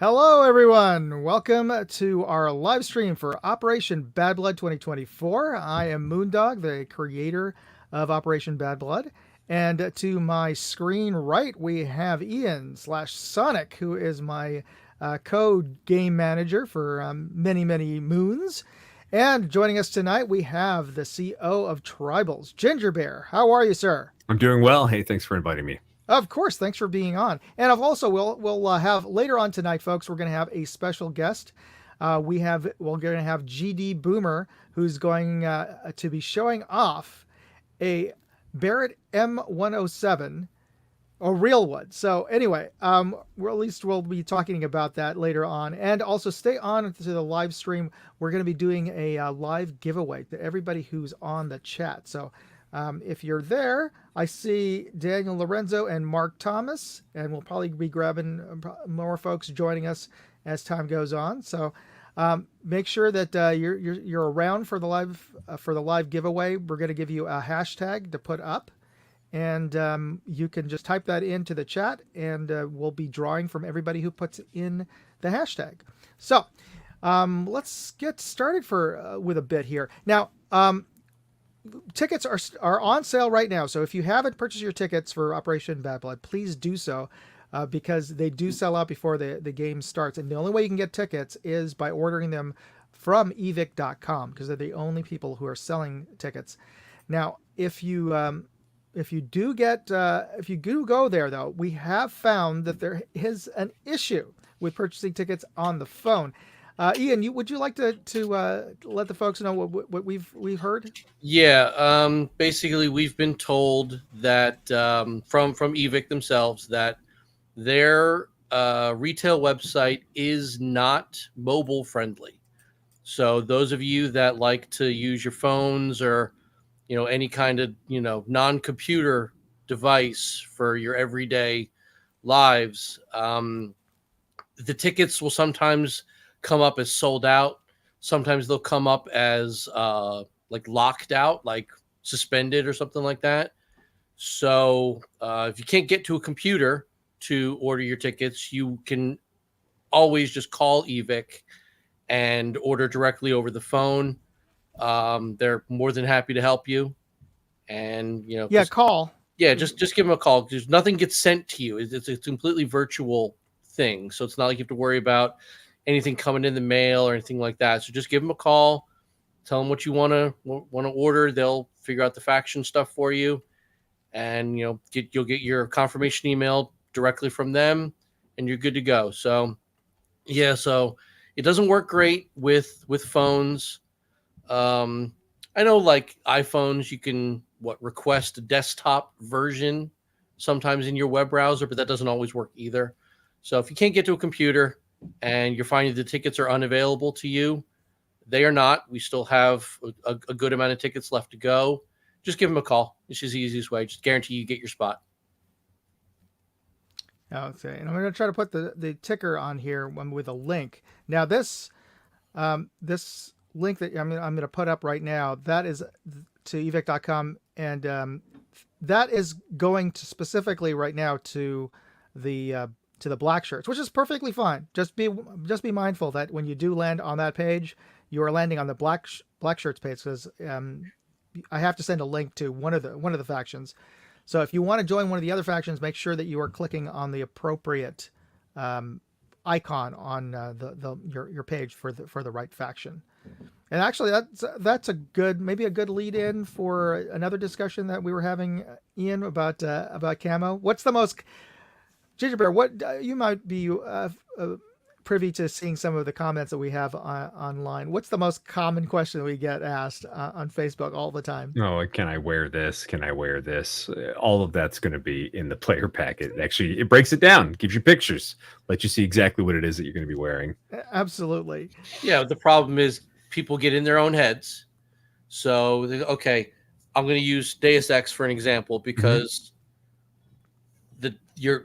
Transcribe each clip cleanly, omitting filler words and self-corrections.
Hello, everyone. Welcome to our live stream for Operation Bad Blood 2024. I am Moondog, the creator of Operation Bad Blood. And to my screen right, we have Ian/Sonic, who is my code game manager for many, many moons. And joining us tonight, we have the CO of Tribals, Ginger Bear. How are you, sir? I'm doing well. Hey, thanks for inviting me. Of course, thanks for being on. And I've also we'll have later on tonight, folks. We're going to have a special guest. We're going to have GD Boomer, who's going to be showing off a Barrett M107, a real one. So anyway, we'll be talking about that later on, and also stay on to the live stream. We're going to be doing a live giveaway to everybody who's on the chat. So. If you're there, I see Daniel Lorenzo and Mark Thomas, and we'll probably be grabbing more folks joining us as time goes on. So make sure that you're around for the live giveaway. We're going to give you a hashtag to put up, and you can just type that into the chat, and we'll be drawing from everybody who puts in the hashtag. So let's get started with a bit here now. Tickets are on sale right now, so if you haven't purchased your tickets for Operation Bad Blood, please do so, because they do sell out before the game starts. And the only way you can get tickets is by ordering them from evic.com, because they're the only people who are selling tickets. Now, if you do go there, though, we have found that there is an issue with purchasing tickets on the phone. Ian, would you like to let the folks know what we've heard? Yeah, basically we've been told that from EVIC themselves that their retail website is not mobile friendly. So those of you that like to use your phones or any kind of non-computer device for your everyday lives, the tickets will sometimes come up as sold out. Sometimes they'll come up as like locked out, like suspended or something like that. So if you can't get to a computer to order your tickets, you can always just call EVIC and order directly over the phone. They're more than happy to help you. And call. Yeah, just give them a call, because nothing gets sent to you. It's a completely virtual thing, so it's not like you have to worry about anything coming in the mail or anything like that. So just give them a call, tell them what you want to order. They'll figure out the faction stuff for you, and you'll get your confirmation email directly from them, and you're good to go. So yeah, so it doesn't work great with phones. I know, like iPhones, you can request a desktop version sometimes in your web browser, but that doesn't always work either. So if you can't get to a computer and you're finding the tickets are unavailable to you, they are not. We still have a good amount of tickets left to go. Just give them a call. It's just the easiest way. Just guarantee you get your spot. Okay, and I'm going to try to put the ticker on here with a link. Now this link that I'm going to put up right now, that is to evic.com, and that is going to specifically right now to the black shirts, which is perfectly fine. Just be mindful that when you do land on that page, you are landing on the black shirts page, because I have to send a link to one of the factions. So if you want to join one of the other factions, make sure that you are clicking on the appropriate icon on your page for the right faction. And actually, that's maybe a good lead in for another discussion that we were having, Ian, about camo. What's the most Ginger Bear, what you might be privy to seeing some of the comments that we have online. What's the most common question that we get asked on Facebook all the time? Oh, can I wear this? Can I wear this? All of that's going to be in the player packet. Actually, it breaks it down, gives you pictures, let you see exactly what it is that you're going to be wearing. Absolutely. Yeah, the problem is people get in their own heads. So, okay, I'm going to use Deus Ex for an example, because your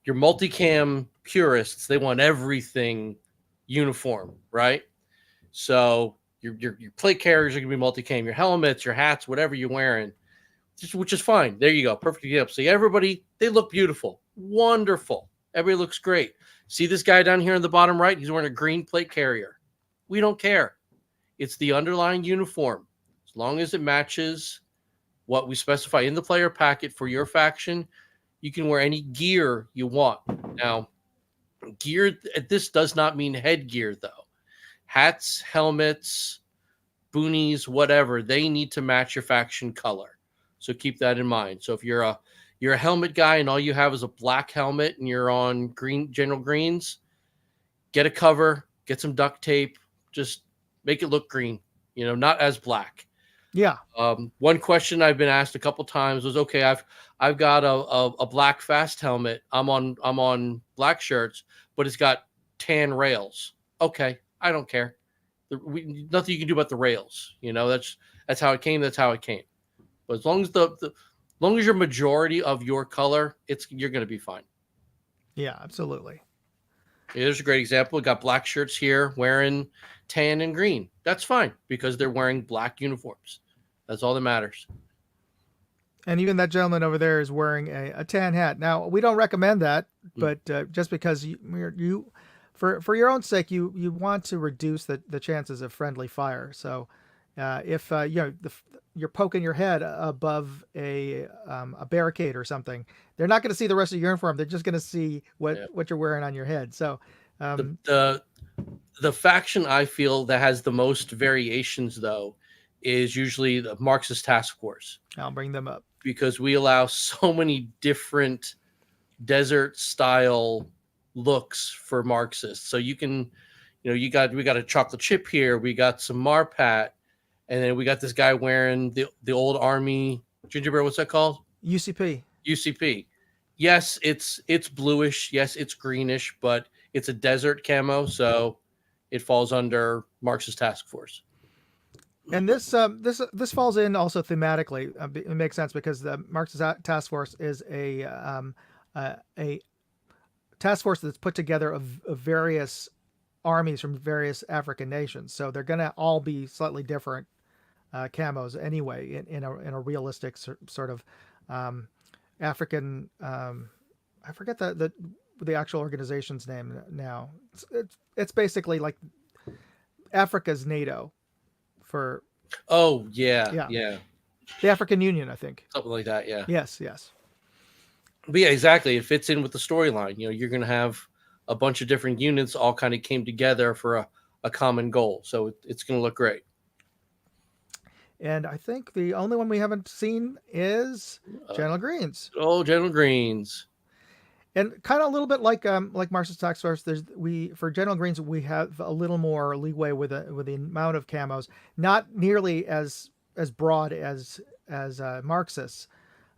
multicam purists, they want everything uniform, right? So your plate carriers are going to be multicam, your helmets, your hats, whatever you're wearing, which is fine. There you go, perfect example. See, everybody, they look beautiful, wonderful. Everybody looks great. See this guy down here in the bottom right? He's wearing a green plate carrier. We don't care. It's the underlying uniform. As long as it matches what we specify in the player packet for your faction, you can wear any gear you want. Now, gear, this does not mean headgear, though. Hats, helmets, boonies, whatever, they need to match your faction color. So keep that in mind. So if you're a helmet guy and all you have is a black helmet and you're on green general greens, get a cover, get some duct tape, just make it look green, not as black. Yeah. One question I've been asked a couple times was, okay, I've got a black fast helmet. I'm on black shirts, but it's got tan rails. Okay, I don't care. Nothing you can do about the rails. That's how it came. That's how it came. But as long as your majority of your color, you're going to be fine. Yeah, absolutely. Yeah, there's a great example. We got black shirts here wearing tan and green. That's fine because they're wearing black uniforms. That's all that matters. And even that gentleman over there is wearing a tan hat. Now, we don't recommend that, but just because for your own sake, you want to reduce the chances of friendly fire. So if you're poking your head above a barricade or something, they're not going to see the rest of your uniform. They're just going to see what you're wearing on your head. So the faction I feel that has the most variations, though, is usually the Marxist Task Force. I'll bring them up because we allow so many different desert style looks for Marxists. So you can, we got a chocolate chip here, we got some Marpat, and then we got this guy wearing the old army gingerbread. What's that called? UCP. Yes, it's bluish. Yes, it's greenish, but it's a desert camo, so it falls under Marxist Task Force. And this falls in also thematically. It makes sense because the Marxist Task Force is a task force that's put together of various armies from various African nations. So they're going to all be slightly different camos anyway in a realistic sort of African. I forget the actual organization's name now. It's basically like Africa's NATO. For the African Union, I think something like that. Yeah. Yes. But yeah, exactly. It fits in with the storyline. You're going to have a bunch of different units all kind of came together for a common goal. So it's going to look great. And I think the only one we haven't seen is General Greens. Oh, General Greens. And kind of a little bit like Marxist Task Force, for General Greens we have a little more leeway with the amount of camos, not nearly as broad as Marxists,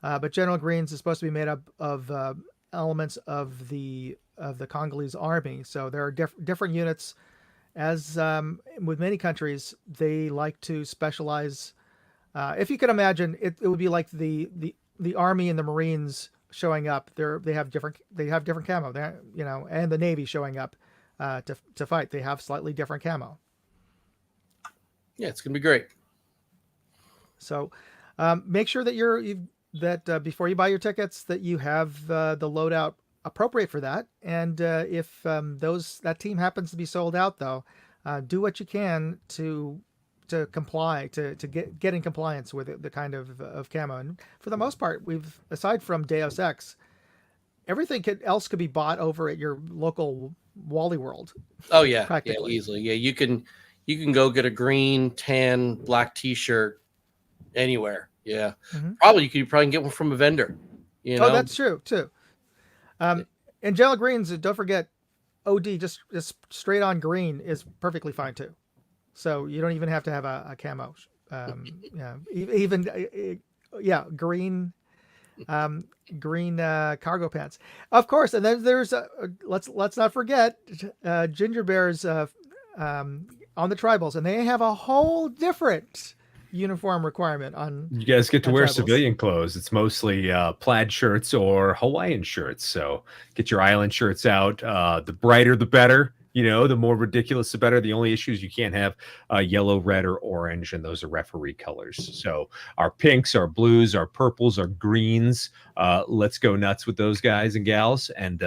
but General Greens is supposed to be made up of elements of the Congolese army. So there are different units. As with many countries, they like to specialize. If you can imagine, it would be like the army and the Marines showing up. They have different camo. And the Navy showing up to fight. They have slightly different camo. Yeah, it's gonna be great. So make sure that before you buy your tickets that you have the loadout appropriate for that. And if that team happens to be sold out, though, do what you can to comply to get in compliance with the kind of camo. And for the most part, aside from Deus Ex, everything else could be bought over at your local Wally World. Oh yeah, easily. Yeah, you can go get a green, tan, black T-shirt anywhere. Yeah, you could probably get one from a vendor. Oh, that's true too. And General Greens, don't forget, OD just straight on green is perfectly fine too. So you don't even have to have a camo. Green cargo pants, of course. And then there's let's not forget Ginger Bears on the tribals, and they have a whole different uniform requirement on. You guys get to wear tribals. Civilian clothes. It's mostly plaid shirts or Hawaiian shirts. So get your island shirts out. The brighter, the better. The more ridiculous, the better. The only issue is you can't have yellow, red, or orange, and those are referee colors. So our pinks, our blues, our purples, our greens. Let's go nuts with those guys and gals. And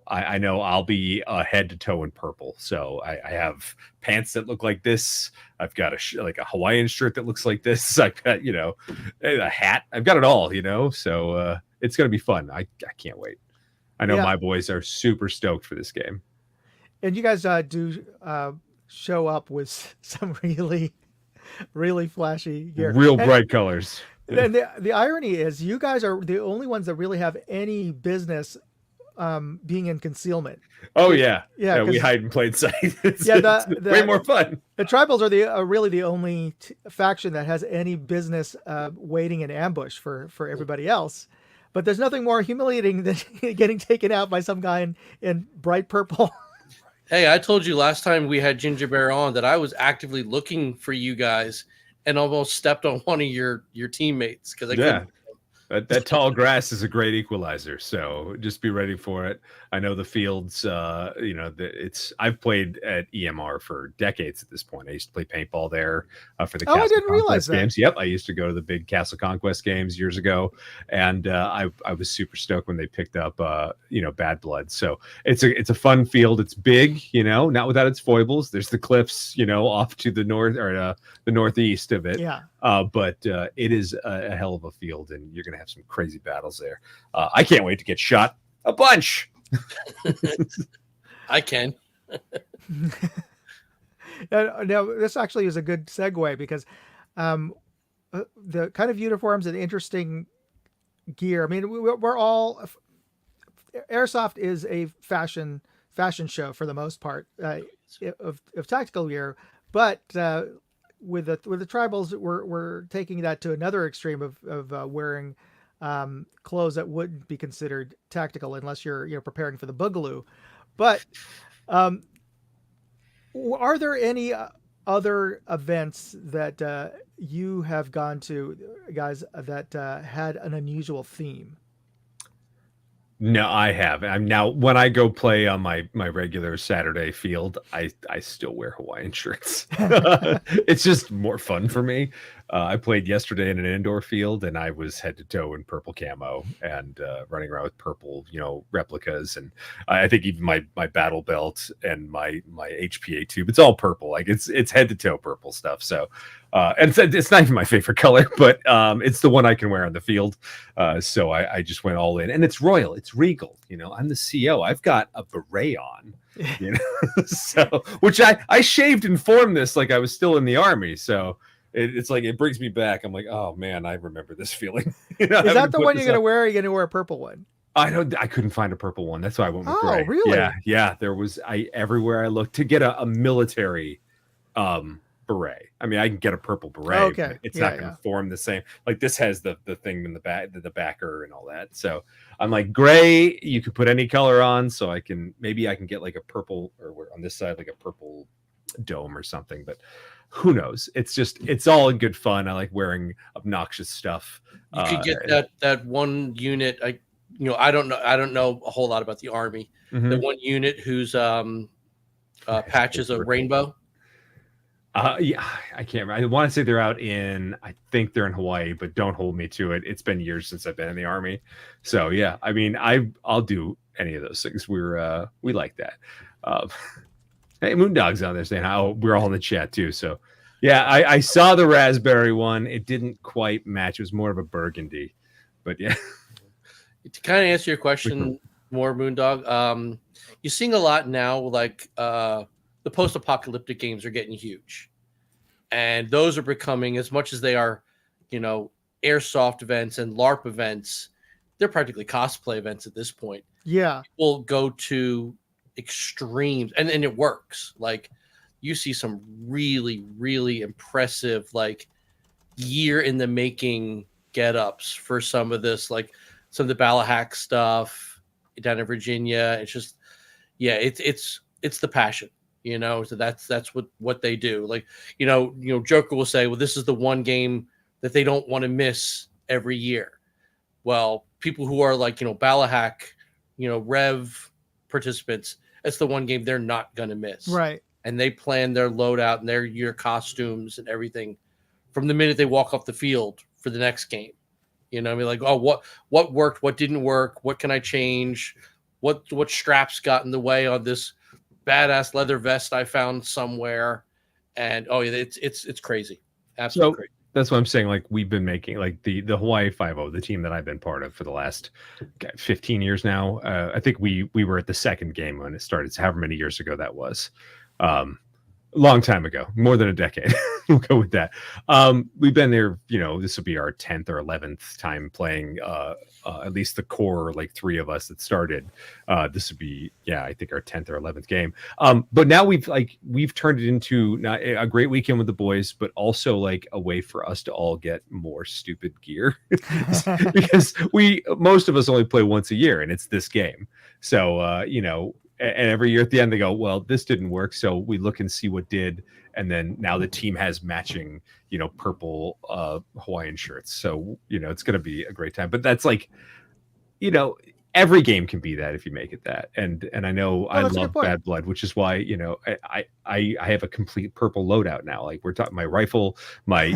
I know I'll be head to toe in purple. So I have pants that look like this. I've got like a Hawaiian shirt that looks like this. I've got, a hat. I've got it all, so it's going to be fun. I can't wait. I know my boys are super stoked for this game. And you guys do show up with some really, really flashy gear. Real bright colors. And the irony is you guys are the only ones that really have any business being in concealment. Oh yeah. We 'cause- hide in plain sight. It's way more fun. The tribals are really the only faction that has any business waiting in ambush for everybody else. But there's nothing more humiliating than getting taken out by some guy in bright purple. Hey, I told you last time we had Ginger Bear on that I was actively looking for you guys and almost stepped on one of your teammates because I couldn't. That tall grass is a great equalizer, so just be ready for it. I know the fields, I've played at EMR for decades at this point. I used to play paintball there for the Castle I didn't realize Conquest games. Yep, I used to go to the big Castle Conquest games years ago, and I was super stoked when they picked up, Bad Blood. So it's a fun field. It's big, not without its foibles. There's the cliffs, off to the north or the northeast of it. Yeah. But it is a hell of a field, and you're going to have some crazy battles there. I can't wait to get shot a bunch. I can. Now, this actually is a good segue because the kind of uniforms and interesting gear. I mean, we're all airsoft is a fashion show for the most part of tactical gear, but with the tribals, we're taking that to another extreme of wearing clothes that wouldn't be considered tactical unless you're preparing for the boogaloo. But are there any other events that you have gone to, guys, that had an unusual theme? No, I have. I'm now when I go play on my regular Saturday field, I still wear Hawaiian shirts. It's just more fun for me. I played yesterday in an indoor field, and I was head to toe in purple camo and running around with purple, replicas, and I think even my battle belt and my HPA tube, it's all purple. Like it's head to toe purple stuff. So. And it's not even my favorite color, but it's the one I can wear on the field. So I just went all in, and it's royal, it's regal. I'm the CO. I've got a beret on, so which I shaved and formed this like I was still in the army. So it's like it brings me back. I'm like, oh man, I remember this feeling. Is that the one you're gonna wear? Or are you gonna wear a purple one? I couldn't find a purple one. That's why I went with gray. Really? Yeah. There was everywhere I looked to get a military beret. I mean, I can get a purple beret. Okay. But it's not going to form the same. Like this has the thing in the back, the backer and all that. So I'm like, gray, you could put any color on. So maybe I can get like a purple, or on this side, like a purple dome or something. But who knows? It's all in good fun. I like wearing obnoxious stuff. You could get that one unit. I don't know a whole lot about the army. Mm-hmm. The one unit whose patches a rainbow. Yeah, I can't remember. I want to say they're out I think they're in Hawaii, but don't hold me to it. It's been years since I've been in the army. So yeah, I mean, I'll do any of those things. We like that. Hey, Moondog's on there saying how we're all in the chat too. So yeah, I saw the raspberry one. It didn't quite match. It was more of a burgundy, but yeah. To kind of answer your question more, Moondog, you're seeing a lot now, like the post-apocalyptic games are getting huge, and those are becoming, as much as they are, airsoft events and LARP events, they're practically cosplay events at this point. Yeah, People go to extremes, and it works. Like you see some really, really impressive, like year in the making get-ups for some of this, like some of the Balahack stuff down in Virginia. It's just, yeah, it's the passion. So that's what they do. Like, Joker will say, well, this is the one game that they don't want to miss every year. Well, people who are like, Balahack, Rev participants, it's the one game they're not going to miss. right. And they plan their loadout and their year costumes and everything from the minute they walk off the field for the next game. Like, oh, what worked, what didn't work, what can I change? what straps got in the way on this badass leather vest I found somewhere, and oh yeah, it's crazy, absolutely crazy. That's what I'm saying. Like we've been making like the Hawaii 5-0, the team that I've been part of for the last 15 years now. I think we were at the second game when it started. So however many years ago that was. A long time ago, more than a decade. We'll go with that. We've been there, this will be our 10th or 11th time playing, at least the core, like 3 of us that started. This would be, I think our 10th or 11th game. But now we've turned it into not a great weekend with the boys, but also like a way for us to all get more stupid gear because most of us only play once a year and it's this game. So, and every year at the end they go, well, this didn't work, so we look and see what did, and then now the team has matching purple Hawaiian shirts, so it's going to be a great time. But that's like every game can be that if you make it that. And I know I love Bad Blood, which is why I have a complete purple loadout now. Like we're talking my rifle, my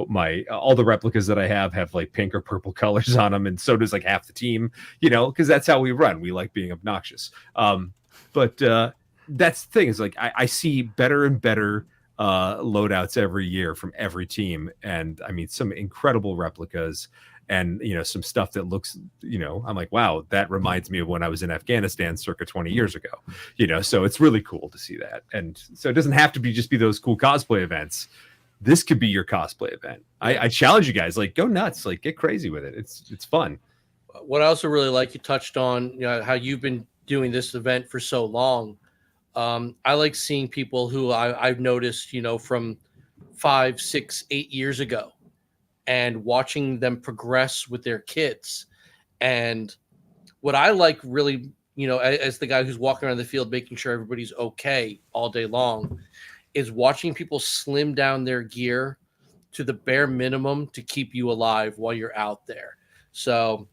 my all the replicas that I have like pink or purple colors on them, and so does like half the team, because that's how we run. We like being obnoxious. But that's the thing is like I see better and better loadouts every year from every team, and I mean some incredible replicas, and some stuff that looks, I'm like, wow, that reminds me of when I was in Afghanistan circa 20 years ago, so it's really cool to see that. And so it doesn't have to just be those cool cosplay events. This could be your cosplay event. I challenge you guys, like go nuts, like get crazy with it. It's fun. What I also really like, you touched on how you've been doing this event for so long. I like seeing people who I've noticed, from 5, 6, 8 years ago, and watching them progress with their kids. And what I like really, as the guy who's walking around the field, making sure everybody's okay all day long, is watching people slim down their gear to the bare minimum to keep you alive while you're out there. So,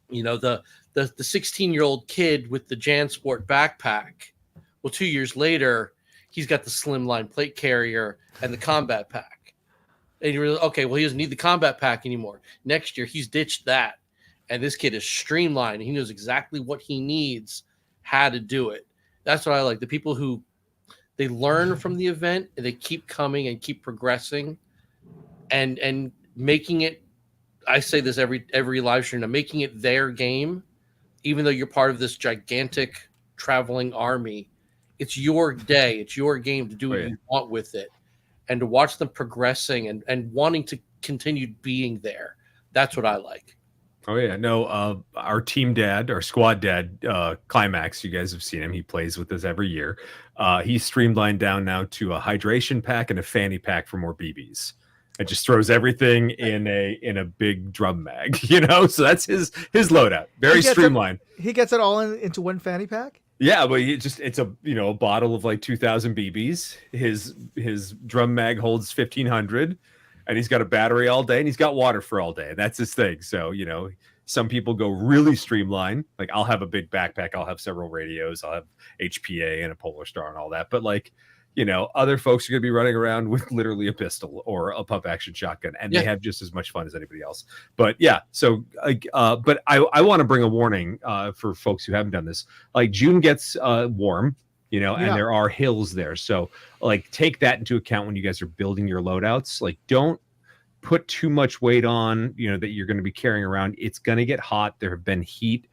the 16-year-old kid with the JanSport backpack, well, 2 years later, he's got the slimline plate carrier and the combat pack. And you're okay, well, he doesn't need the combat pack anymore. Next year, he's ditched that. And this kid is streamlined. He knows exactly what he needs, how to do it. That's what I like. The people who they learn from the event and they keep coming and keep progressing and making it. I say this every live stream, making it their game, even though you're part of this gigantic traveling army. It's your day. It's your game to do what you want with it. And to watch them progressing and wanting to continue being there. That's what I like. Oh, yeah. No, our team dad, our squad dad, Climax, you guys have seen him. He plays with us every year. He's streamlined down now to a hydration pack and a fanny pack for more BBs. It just throws everything in a big drum mag, So that's his loadout. Very streamlined. He gets it all into one fanny pack? Yeah, but it's a a bottle of like 2,000 BBs. His drum mag holds 1,500, and he's got a battery all day, and he's got water for all day. That's his thing. So some people go really streamlined. Like I'll have a big backpack, I'll have several radios, I'll have HPA and a Polar Star and all that. But like other folks are going to be running around with literally a pistol or a pump action shotgun, and they have just as much fun as anybody else. But yeah, so but I want to bring a warning for folks who haven't done this. Like June gets warm, and there are hills there. So like take that into account when you guys are building your loadouts. Like don't put too much weight on, that you're going to be carrying around. It's going to get hot. There have been heat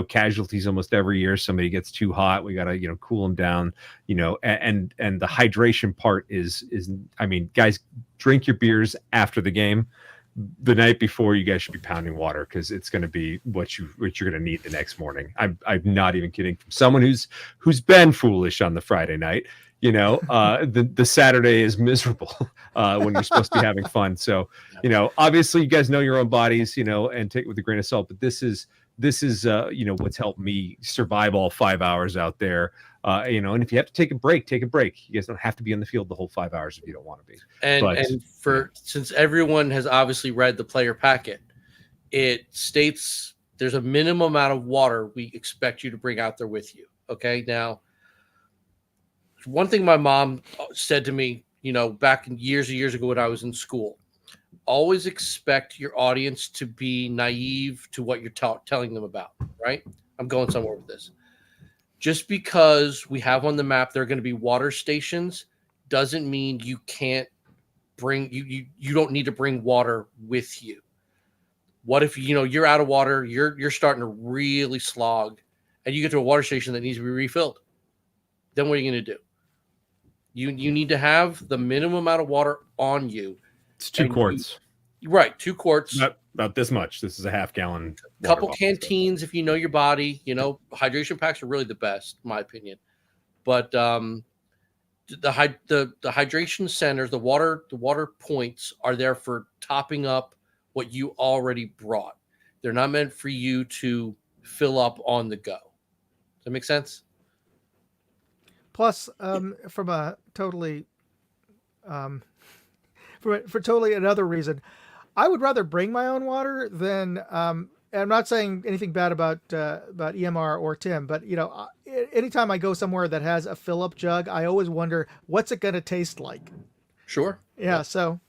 casualties almost every year. Somebody gets too hot, we gotta cool them down, and the hydration part is I mean, guys, drink your beers after the game. The night before, you guys should be pounding water, because it's going to be what you're going to need the next morning. I'm not even kidding. From someone who's been foolish on the Friday night, the Saturday is miserable when you're supposed to be having fun. So obviously you guys know your own bodies, and take it with a grain of salt, but this is what's helped me survive all 5 hours out there. And if you have to take a break, take a break. You guys don't have to be on the field the whole 5 hours if you don't want to be. Since everyone has obviously read the player packet, it states there's a minimum amount of water we expect you to bring out there with you. Okay. Now, one thing my mom said to me, back in years and years ago when I was in school, always expect your audience to be naive to what you're telling them about, right? I'm going somewhere with this. Just because we have on the map there are going to be water stations doesn't mean you can't bring you don't need to bring water with you. What if you're out of water, you're starting to really slog, and you get to a water station that needs to be refilled? Then what are you going to do? You need to have the minimum amount of water on you. It's 2 quarts. Right, 2 quarts. About this much. This is a half-gallon. Couple canteens if you know your body. Hydration packs are really the best, in my opinion. But the hydration centers, the water points are there for topping up what you already brought. They're not meant for you to fill up on the go. Does that make sense? Plus, from a totally, for totally another reason, I would rather bring my own water than. And I'm not saying anything bad about EMR or Tim, but anytime I go somewhere that has a fill-up jug, I always wonder what's it going to taste like. Sure. Yeah. So.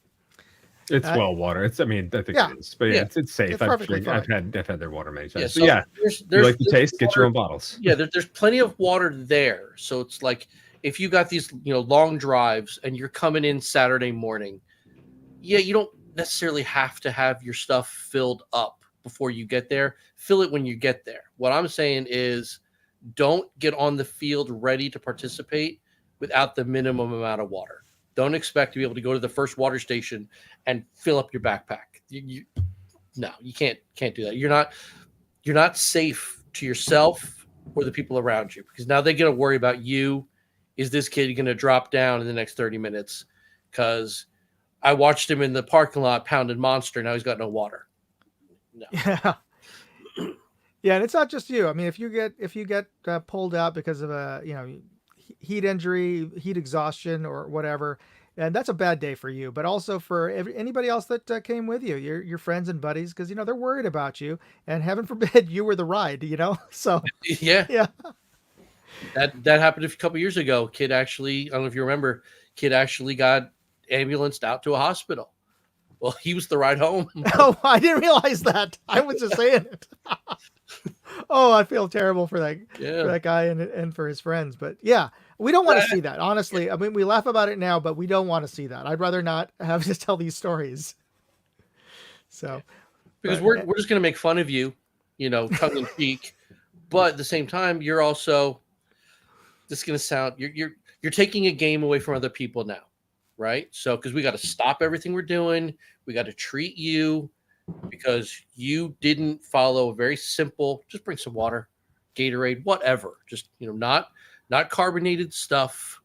It's well water. I think it is, but it's safe. It's perfectly fine. I've had their water many times. Yeah, so you like the taste? Get your own bottles. Yeah, there's plenty of water there. So it's like if you got these long drives and you're coming in Saturday morning, you don't necessarily have to have your stuff filled up before you get there. Fill it when you get there. What I'm saying is, don't get on the field ready to participate without the minimum amount of water. Don't expect to be able to go to the first water station and fill up your backpack. No, you can't do that. You're not safe to yourself or the people around you, because now they got to worry about you. Is this kid going to drop down in the next 30 minutes? Because I watched him in the parking lot pounding Monster. Now he's got no water. No. Yeah. Yeah, and it's not just you. I mean, if you get pulled out because of a heat injury, heat exhaustion, or whatever, and that's a bad day for you, but also for anybody else that came with you, your friends and buddies, because they're worried about you, and heaven forbid you were the ride. So yeah. That happened a couple years ago. Kid actually, I don't know if you remember, got ambulanced out to a hospital. Well, he was the ride home. Oh, I didn't realize that. I was just saying it. Oh, I feel terrible for that guy and for his friends. But yeah, we don't want to see that. Honestly, I mean, we laugh about it now, but we don't want to see that. I'd rather not have to tell these stories. So, because we're just going to make fun of you, tongue in cheek, but at the same time, you're also, this is going to sound, you're taking a game away from other people now. Right. So, because we got to stop everything we're doing. We got to treat you because you didn't follow a very simple, just bring some water, Gatorade, whatever. Just, not carbonated stuff,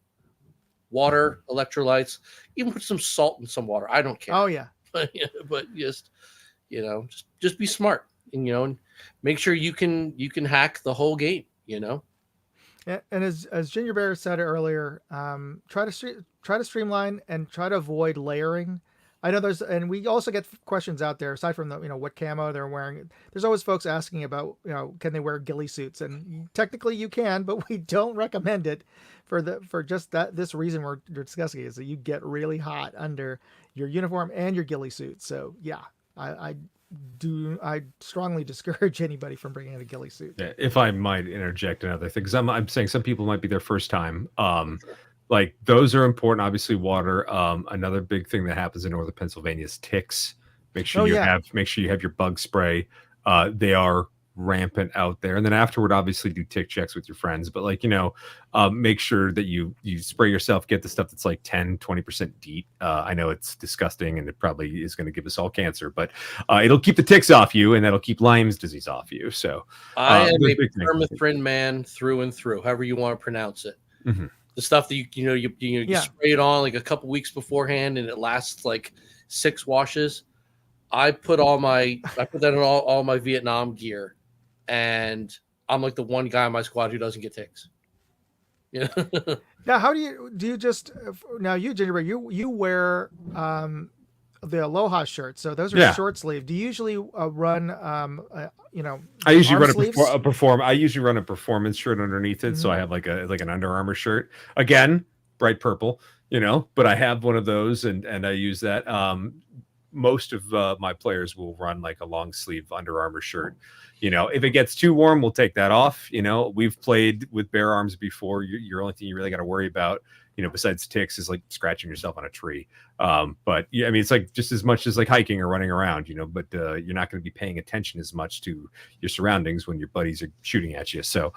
water, electrolytes, even put some salt in some water. I don't care. Oh yeah. But just, just be smart and make sure you can hack the whole game, And as Ginger Bear said earlier, try to streamline and try to avoid layering. I know and we also get questions out there aside from what camo they're wearing. There's always folks asking about can they wear ghillie suits, and technically you can, but we don't recommend it for just this reason we're discussing, is that you get really hot under your uniform and your ghillie suit. So yeah, I strongly discourage anybody from bringing in a ghillie suit. Yeah, if I might interject another thing, because I'm saying some people might be their first time. Like those are important. Obviously, water. Another big thing that happens in northern Pennsylvania is ticks. Make sure you have your bug spray. They are rampant out there. And then afterward, obviously do tick checks with your friends. But make sure that you spray yourself. Get the stuff that's like 10-20% DEET. I know it's disgusting and it probably is going to give us all cancer, but it'll keep the ticks off you, and that'll keep Lyme's disease off you. So I am a permethrin man through and through, however you want to pronounce it. Mm-hmm. The stuff that you spray it on like a couple weeks beforehand, and it lasts like 6 washes. I put that in all my Vietnam gear, and I'm like the one guy on my squad who doesn't get ticks. Yeah. Now, how do you just now you Ginger Bear, you wear the Aloha shirt, so those are short sleeve. Do you usually run I usually run sleeves? I usually run a performance shirt underneath it, so I have like an Under Armour shirt, again bright purple, but I have one of those and I use that. most of my players will run like a long sleeve Under Armour shirt. If it gets too warm, we'll take that off. We've played with bare arms before. Your only thing you really got to worry about, besides ticks, is like scratching yourself on a tree. But yeah, I mean, it's like just as much as like hiking or running around, but you're not going to be paying attention as much to your surroundings when your buddies are shooting at you. So,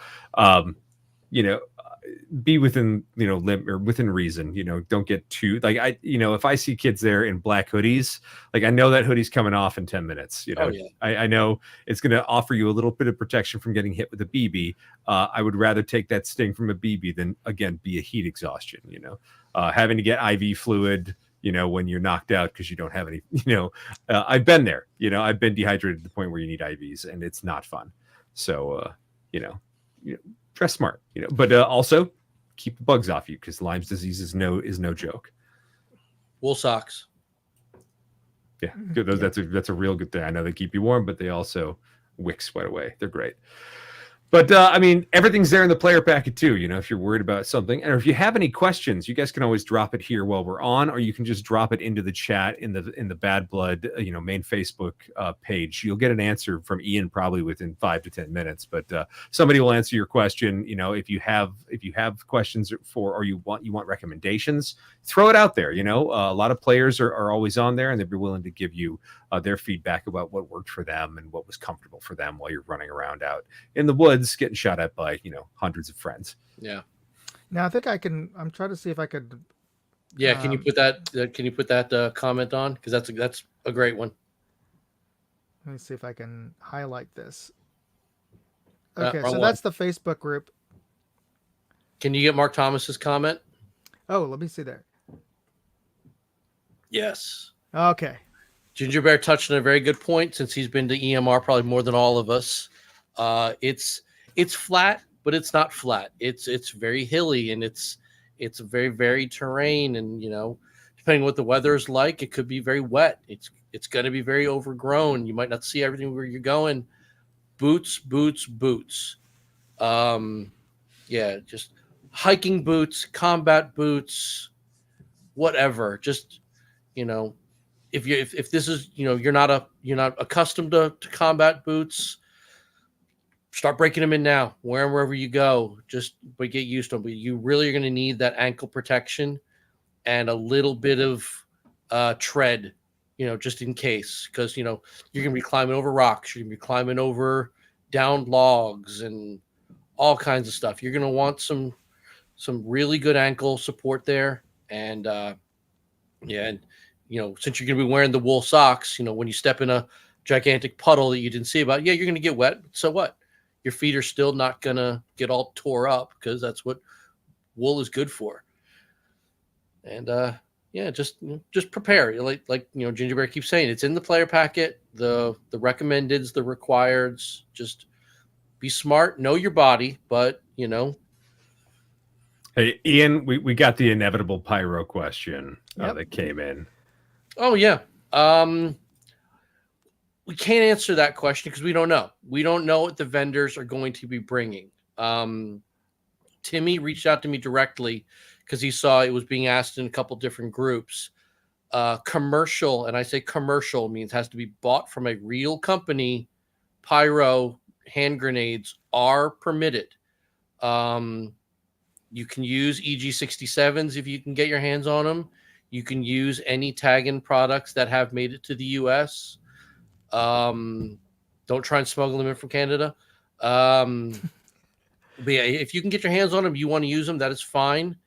be within limit or within reason. Don't get too like if I see kids there in black hoodies, like I know that hoodie's coming off in 10 minutes. Oh, yeah. I know it's going to offer you a little bit of protection from getting hit with a BB. I would rather take that sting from a BB than again be a heat exhaustion. Having to get IV fluid when you're knocked out because you don't have any. I've been there. I've been dehydrated to the point where you need IVs, and it's not fun. So dress smart, but also keep the bugs off you, because Lyme's disease is no joke. Wool socks. Yeah, good. That's a real good thing. I know they keep you warm, but they also wick sweat away. They're great. But I mean, everything's there in the player packet too. If you're worried about something, and if you have any questions, you guys can always drop it here while we're on, or you can just drop it into the chat in the Bad Blood, main Facebook page. You'll get an answer from Ian probably within 5 to 10 minutes. But somebody will answer your question. If you have questions or you want recommendations, throw it out there. A lot of players are always on there, and they'd be willing to give you their feedback about what worked for them and what was comfortable for them while you're running around out in the woods getting shot at by hundreds of friends. Yeah. Now I think I'm trying to see if I could. Yeah. Can you put that comment on? Because that's a great one. Let me see if I can highlight this. Okay, so one. that's the Facebook group. Can you get Mark Thomas's comment? Oh, let me see there. Yes. Okay. Ginger Bear touched on a very good point, since he's been to EMR probably more than all of us. It's flat, but it's not flat. It's very hilly, and it's very varied terrain, and depending on what the weather is like, it could be very wet. It's going to be very overgrown. You might not see everything where you're going. Boots. Yeah, just hiking boots, combat boots, whatever. Just if this is you're not accustomed to combat boots, start breaking them in now. Wear them wherever you go. But get used to them. But you really are going to need that ankle protection and a little bit of tread, just in case, because you're going to be climbing over rocks. You're going to be climbing over downed logs and all kinds of stuff. You're going to want some really good ankle support there, and since you're going to be wearing the wool socks, when you step in a gigantic puddle that you didn't see about, you're going to get wet. So what? Your feet are still not going to get all tore up, because that's what wool is good for. And just prepare. Like Ginger Bear keeps saying, it's in the player packet, the recommendeds, the requireds. Just be smart, know your body, but Hey, Ian, we got the inevitable pyro question that came in. Oh, yeah. We can't answer that question because we don't know. We don't know what the vendors are going to be bringing. Timmy reached out to me directly because he saw it was being asked in a couple different groups. Commercial, and I say commercial means has to be bought from a real company. Pyro hand grenades are permitted. You can use EG67s if you can get your hands on them. You can use any Taggin products that have made it to the U.S. Don't try and smuggle them in from Canada. But yeah, if you can get your hands on them, you want to use them, that is fine.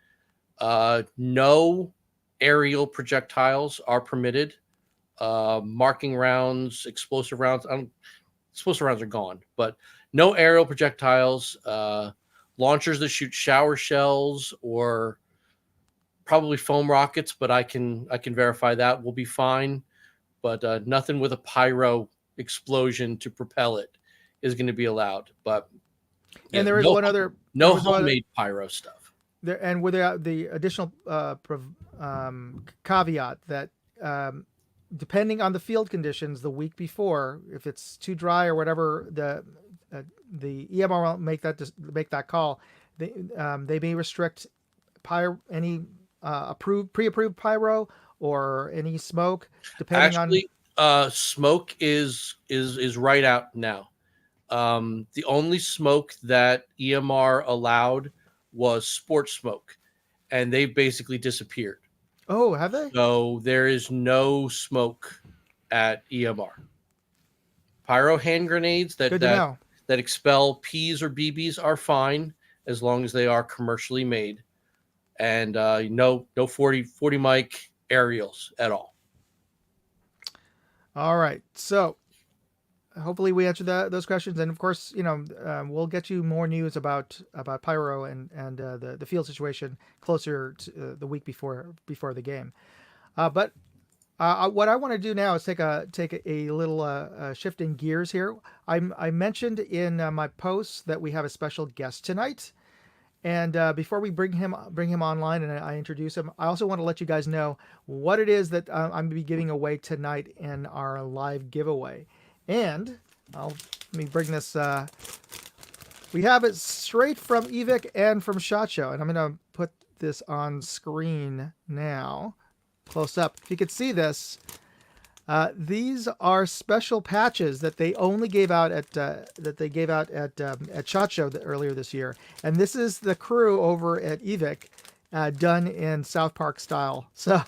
No aerial projectiles are permitted. Marking rounds, explosive rounds. Explosive rounds are gone, but no aerial projectiles. Launchers that shoot shower shells or probably foam rockets, but I can verify that will be fine. But nothing with a pyro explosion to propel it is going to be allowed. But and there is no homemade pyro stuff. There, and without the additional caveat that depending on the field conditions the week before, if it's too dry or whatever, the EMR won't make that call. They may restrict any pre-approved pyro or any smoke, depending Actually, smoke is right out now. The only smoke that EMR allowed was sports smoke, and they've basically disappeared. on? Oh, have they? So there is no smoke at EMR. Pyro hand grenades that Good to know. that expel P's or BBs are fine as long as they are commercially made, and no 40 mic aerials at all. All right. So hopefully we answered those questions, and of course, we'll get you more news about Pyro and the field situation closer to the week before the game. But what I want to do now is take a little shifting gears here. I mentioned in my post that we have a special guest tonight, and before we bring him online and I introduce him, I also want to let you guys know what it is that I'm going to be giving away tonight in our live giveaway. And let me bring this. We have it straight from Evic and from SHOT Show, and I'm going to put this on screen now, close up. If you could see this, these are special patches that they only gave out at SHOT Show earlier this year, and this is the crew over at Evic, done in South Park style. So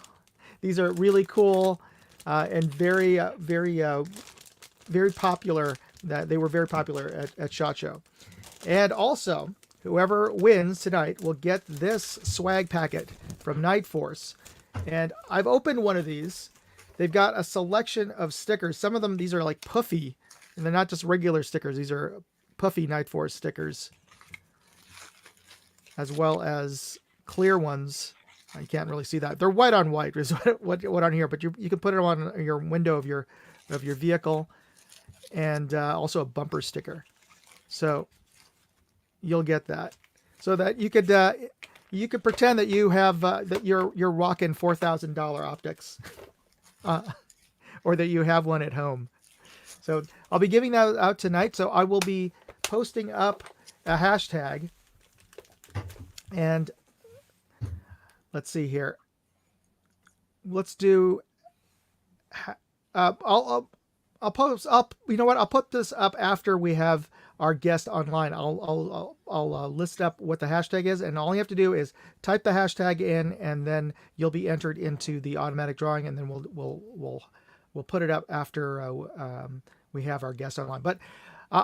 these are really cool and very popular. That they were very popular at SHOT Show. And also, whoever wins tonight will get this swag packet from Night Force. And I've opened one of these. They've got a selection of stickers. Some of them, these are like puffy, and they're not just regular stickers. These are puffy Night Force stickers, as well as clear ones. I can't really see that. They're white on white is what on here, but you can put it on your window of your vehicle, and also a bumper sticker. So you'll get that, so that you could pretend that you have that you're rocking $4,000 optics, or that you have one at home. So I'll be giving that out tonight. So I will be posting up a hashtag, and let's see here. Let's do. I'll post up. You know what? I'll put this up after we have our guest online. I'll list up what the hashtag is, and all you have to do is type the hashtag in, and then you'll be entered into the automatic drawing, and then we'll put it up after we have our guest online. But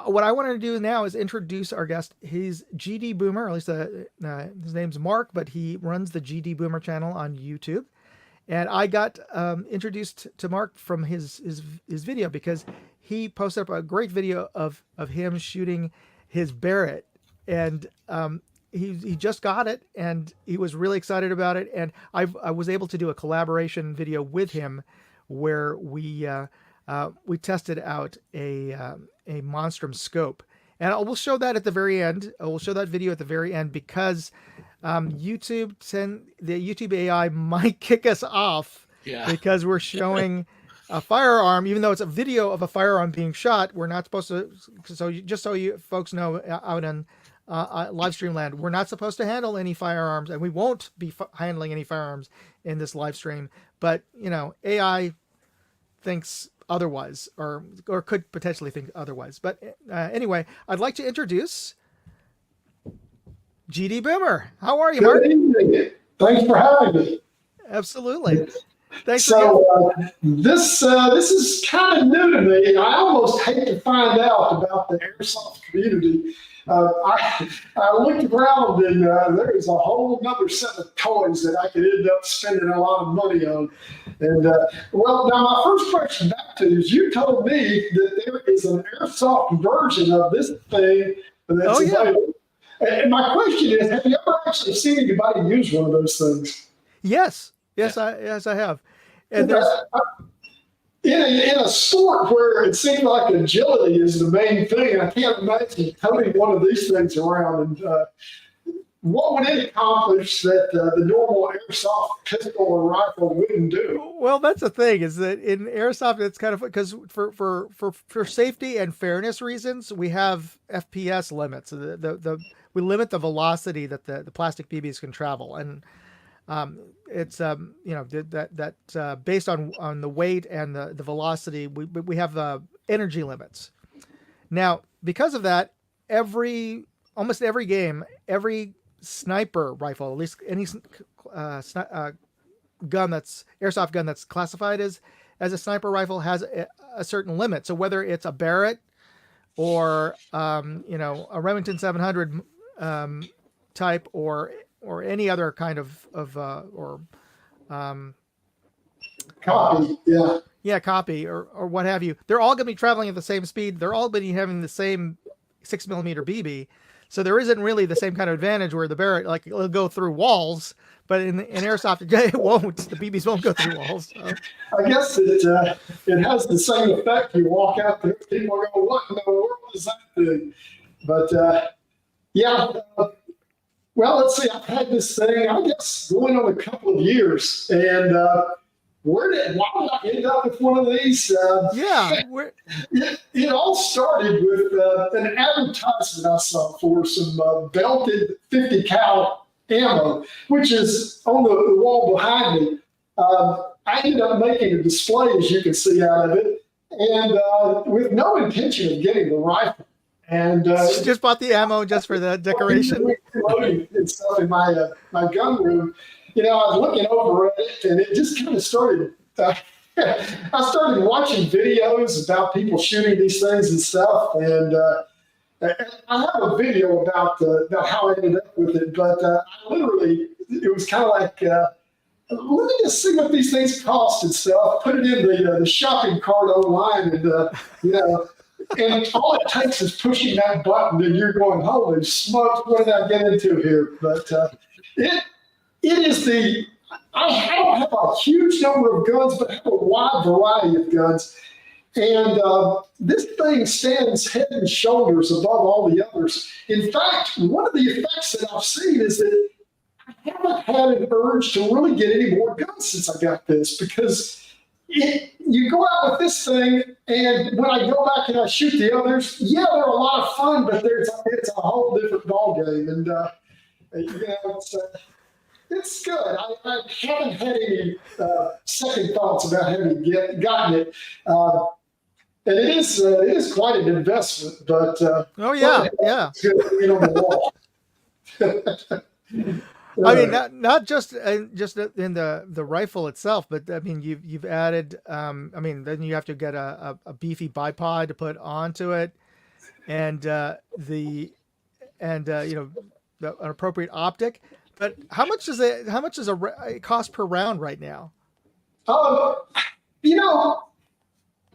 what I wanted to do now is introduce our guest. He's GD Boomer, or at least his name's Mark, but he runs the GD Boomer channel on YouTube. And I got introduced to Mark from his video because he posted up a great video of him shooting his Barrett, and he just got it, and he was really excited about it. And I was able to do a collaboration video with him where we tested out a Monstrum scope, and we'll show that at the very end. We'll show that video at the very end because the YouTube AI might kick us off because we're showing a firearm, even though it's a video of a firearm being shot. We're not supposed to. So just so you folks know, out on live stream land, we're not supposed to handle any firearms, and we won't be handling any firearms in this live stream. But AI thinks otherwise, or could potentially think otherwise. But anyway, I'd like to introduce GD Boomer. How are you, Mark? Good evening. Thanks for having me. Absolutely. Thanks. So this is kind of new to me. I almost hate to find out about the airsoft community. I looked around, and there's a whole other set of toys that I could end up spending a lot of money on. And well, now my first question back to you is: you told me that there is an airsoft version of this thing that's available. And my question is: have you ever actually seen anybody use one of those things? Yes, I have. And in a sport where it seems like agility is the main thing, I can't imagine toting one of these things around. And what would it accomplish that the normal airsoft pistol or rifle wouldn't do? Well, that's the thing, is that in airsoft, it's kind of because for safety and fairness reasons, we have FPS limits. We limit the velocity that the plastic BBs can travel, and It's that based on the weight and the velocity, we have energy limits. Now, because of that, almost every game, every sniper rifle, at least any gun that's airsoft gun that's classified as a sniper rifle, has a certain limit. So whether it's a Barrett or a Remington 700 type or any other kind of copy, copy or what have you, they're all going to be traveling at the same speed. They're all going to be having the same 6mm BB. So there isn't really the same kind of advantage where the Barrett, like, it'll go through walls, but in airsoft it won't. The BBs won't go through walls. So. I guess it has the same effect. You walk out there, people are going, "What in the world is that thing?" But well, let's see. I've had this thing, I guess, going on a couple of years, and why did I end up with one of these? It all started with an advertisement I saw for some belted 50 cal ammo, which is on the wall behind me. I ended up making a display, as you can see, out of it, and with no intention of getting the rifle. And you just bought the ammo just for the decoration and stuff in my gun room. I was looking over at it, and it just kind of started. I started watching videos about people shooting these things and stuff, and I have a video about how I ended up with it. But I literally, it was kind of like, let me just see what these things cost and stuff. Put it in the shopping cart online, and and all it takes is pushing that button, and you're going, "Holy smokes, what did I get into here?" But it is I don't have a huge number of guns, but I have a wide variety of guns. And this thing stands head and shoulders above all the others. In fact, one of the effects that I've seen is that I haven't had an urge to really get any more guns since I got this, because you go out with this thing, and when I go back and I shoot the others, they're a lot of fun, but it's a whole different ballgame. And it's good. I haven't had any second thoughts about having gotten it. And it is quite an investment, but it's good to be on the wall. I mean, not just in the rifle itself, but I mean, you've added. Then you have to get a beefy bipod to put onto it, and an appropriate optic. But how much does it cost per round right now?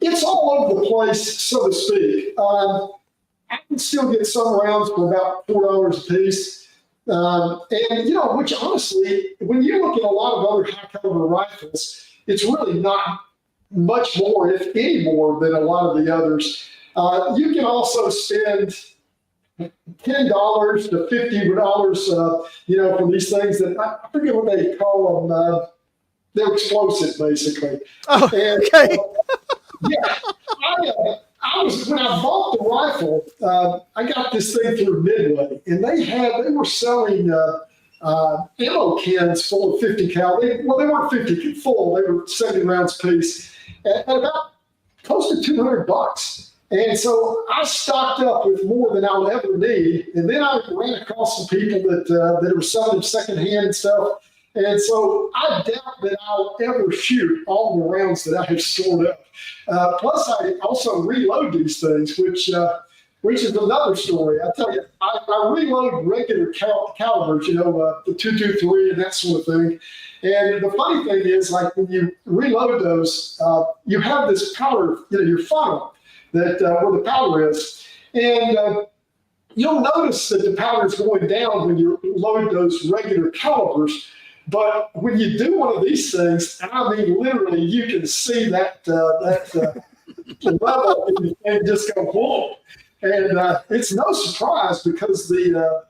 It's all over the place, so to speak. I can still get some rounds for about $4 a piece. Which honestly, when you look at a lot of other high caliber rifles, it's really not much more, if any more, than a lot of the others. You can also spend $10 to $50, for these things that I forget what they call them. They're explosive, basically. Oh, and, okay. When I bought the rifle, I got this thing through Midway, and they were selling ammo cans full of 50 cal. They weren't 50 full; they were 70 rounds a piece, at about close to $200. And so I stocked up with more than I'll ever need. And then I ran across some people that were selling secondhand and stuff. And so I doubt that I'll ever shoot all the rounds that I have stored up. Plus, I also reload these things, which is another story. I tell you, I reload regular calibers, the .223 and that sort of thing. And the funny thing is, like, when you reload those, you have this powder, your funnel that where the powder is. And you'll notice that the powder is going down when you load those regular calibers. But when you do one of these things, and I mean literally, you can see that level and just go whoa. And it's no surprise, because the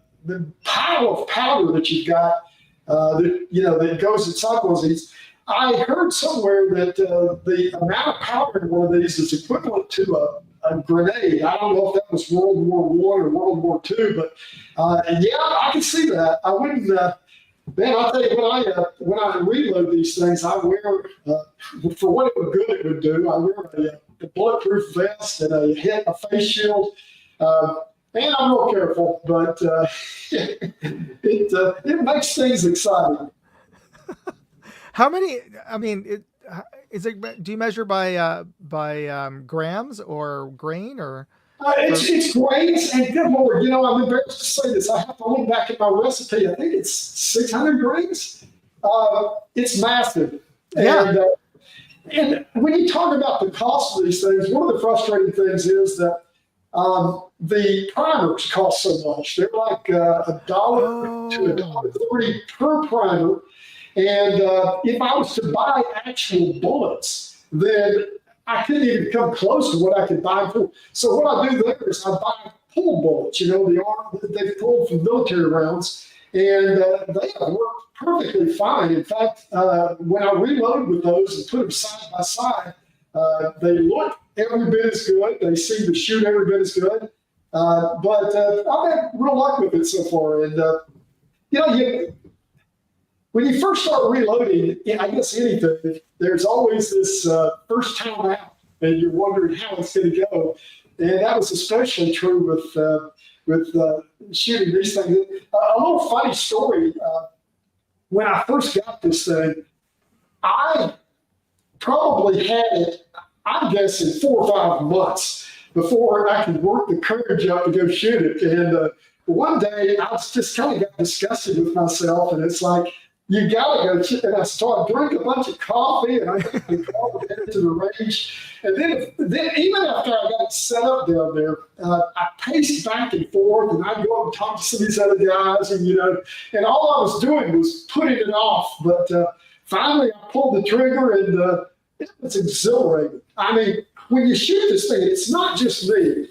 pile of powder that you've got that goes inside one of these. I heard somewhere that the amount of powder in one of these is equivalent to a grenade. I don't know if that was World War I or World War II, but I can see that. I wouldn't. Man, I'll tell you, when I reload these things, I wear, for what good it would do, I wear a bulletproof vest and a face shield. And I'm real careful, but it makes things exciting. How many? I mean, is it? Do you measure by grams or grain or? It's grains, and good Lord, I'm embarrassed to say this. I have to look back at my recipe. I think it's 600 grains. It's massive. Yeah. And when you talk about the cost of these things, one of the frustrating things is that the primers cost so much. They're like $1 to $1.30 per primer. And if I was to buy actual bullets, then I couldn't even come close to what I could buy for. So what I do there is I buy pull bullets, the arm that they've pulled from military rounds, and they have worked perfectly fine. In fact, when I reload with those and put them side by side, they look every bit as good. They seem to shoot every bit as good. But I've had real luck with it so far. And, when you first start reloading, I guess anything, there's always this first time out, and you're wondering how it's going to go. And that was especially true with shooting these things. A little funny story. When I first got this thing, I probably had it, I'm guessing 4 or 5 months before I could work the courage up to go shoot it. And one day I just kind of got disgusted with myself, and it's like, you gotta go. And I started drinking a bunch of coffee, and I called headed to the range. And then even after I got it set up down there, I paced back and forth, and I'd go up and talk to some of these other guys, and all I was doing was putting it off. But finally, I pulled the trigger, and it was exhilarating. I mean, when you shoot this thing, it's not just me.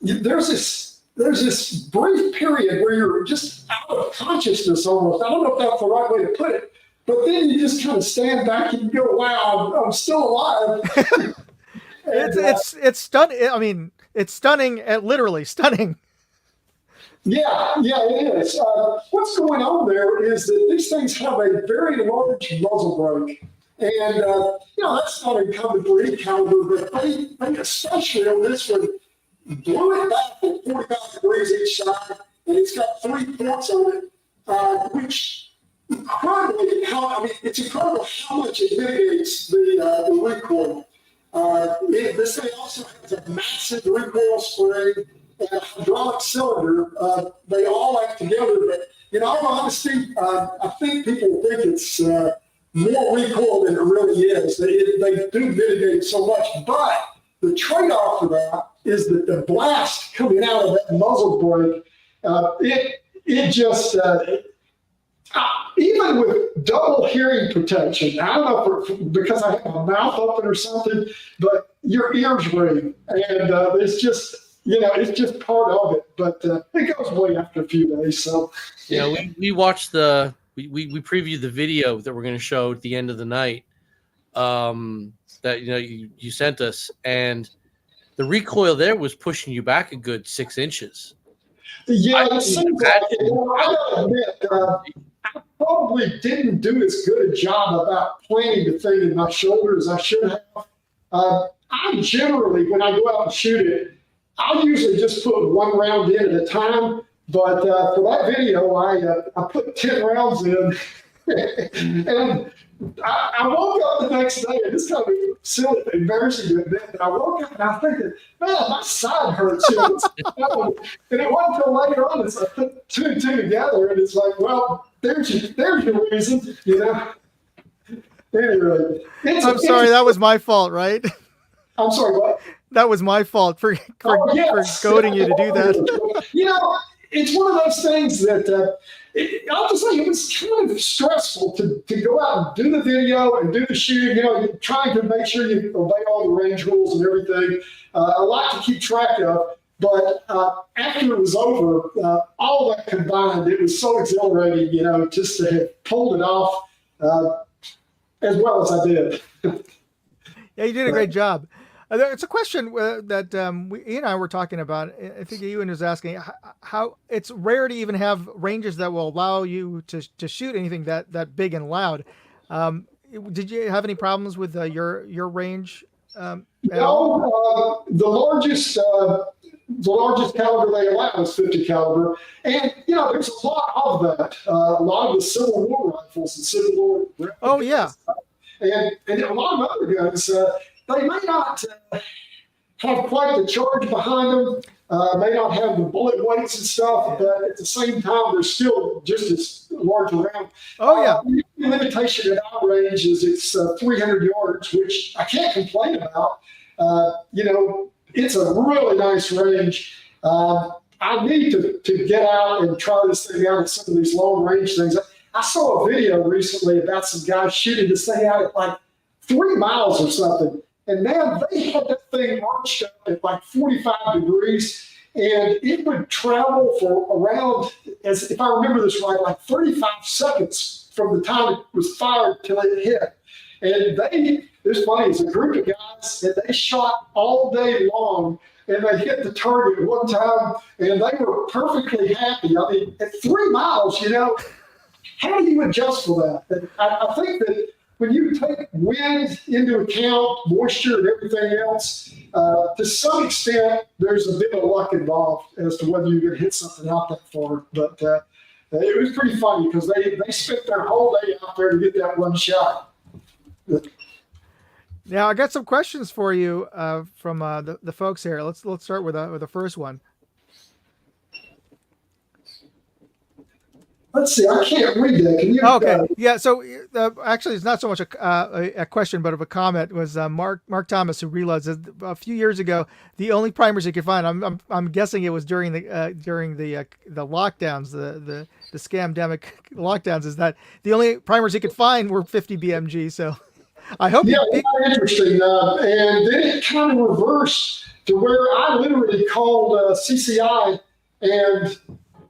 There's this brief period where you're just out of consciousness almost. I don't know if that's the right way to put it, but then you just kind of stand back and you go, wow, I'm still alive. It's stunning. I mean, it's stunning, literally stunning. Yeah, it is. What's going on there is that these things have a very large muzzle brake. And, that's not uncommon for any caliber, but they especially on this one, blew it back at 45 degrees each side, and it's got 3 ports on it, which it's incredible how much it mitigates the recoil. This thing also has a massive recoil spring and a hydraulic cylinder. They all act together, but in all honesty, I think people think it's more recoil than it really is. They do mitigate so much, but the trade-off for that is that the blast coming out of that muzzle brake, it just, even with double hearing protection, I don't know if because I have my mouth open or something, but your ears ring. And it's just, it's just part of it. But it goes away after a few days. So, we watched we previewed the video that we're going to show at the end of the night that, you sent us. And the recoil there was pushing you back a good 6 inches. Yeah, it seems like it. I gotta admit, I probably didn't do as good a job about planting the thing in my shoulder as I should have. I generally, when I go out and shoot it, I usually just put 1 round in at a time. But for that video, I put 10 rounds in. And I woke up the next day, and it's kind of silly, embarrassing to admit, but I woke up and I was thinking, man, my side hurts. And it wasn't until later on as I put 2 and 2 together, and it's like, well, there's your reason, Anyway, I'm sorry, that was my fault, right? I'm sorry, what? That was my fault for goading you to do that. It's one of those things that I'll just say it was kind of stressful to go out and do the video and do the shooting, trying to make sure you obey all the range rules and everything. A lot to keep track of. But after it was over, all that combined, it was so exhilarating, just to have pulled it off as well as I did. Yeah, you did a great job. It's a question that Ian and I were talking about. I think Ian was asking how it's rare to even have ranges that will allow you to shoot anything that big and loud. Did you have any problems with your range? No, the largest caliber they allow is 50 caliber, and there's a lot of that. A lot of the Civil War rifles and Civil War. Oh yeah, and a lot of other guns. They may not have quite the charge behind them, may not have the bullet weights and stuff, but at the same time, they're still just as large around. Oh yeah. The limitation at our range is it's 300 yards, which I can't complain about. It's a really nice range. I need to get out and try this thing out at some of these long range things. I saw a video recently about some guys shooting this thing out at like 3 miles or something. And man, they had that thing arched up at like 45 degrees, and it would travel for around, as if I remember this right, like 35 seconds from the time it was fired till it hit. And it's funny, it's a group of guys, and they shot all day long, and they hit the target one time, and they were perfectly happy. I mean, at 3 miles, how do you adjust for that? And I think that when you take wind into account, moisture and everything else, to some extent, there's a bit of luck involved as to whether you're going to hit something out that far. But it was pretty funny because they spent their whole day out there to get that one shot. Now I got some questions for you from the folks here. Let's start with the first one. Let's see. I can't read that. Can you? Okay. Yeah. So actually, it's not so much a question, but of a comment. Was Mark Thomas, who realized that a few years ago the only primers he could find. I'm guessing it was during the lockdowns, the scamdemic lockdowns. Is that the only primers he could find were 50 BMG? So I hope. Yeah, very interesting. And then it kind of reversed to where I literally called CCI and.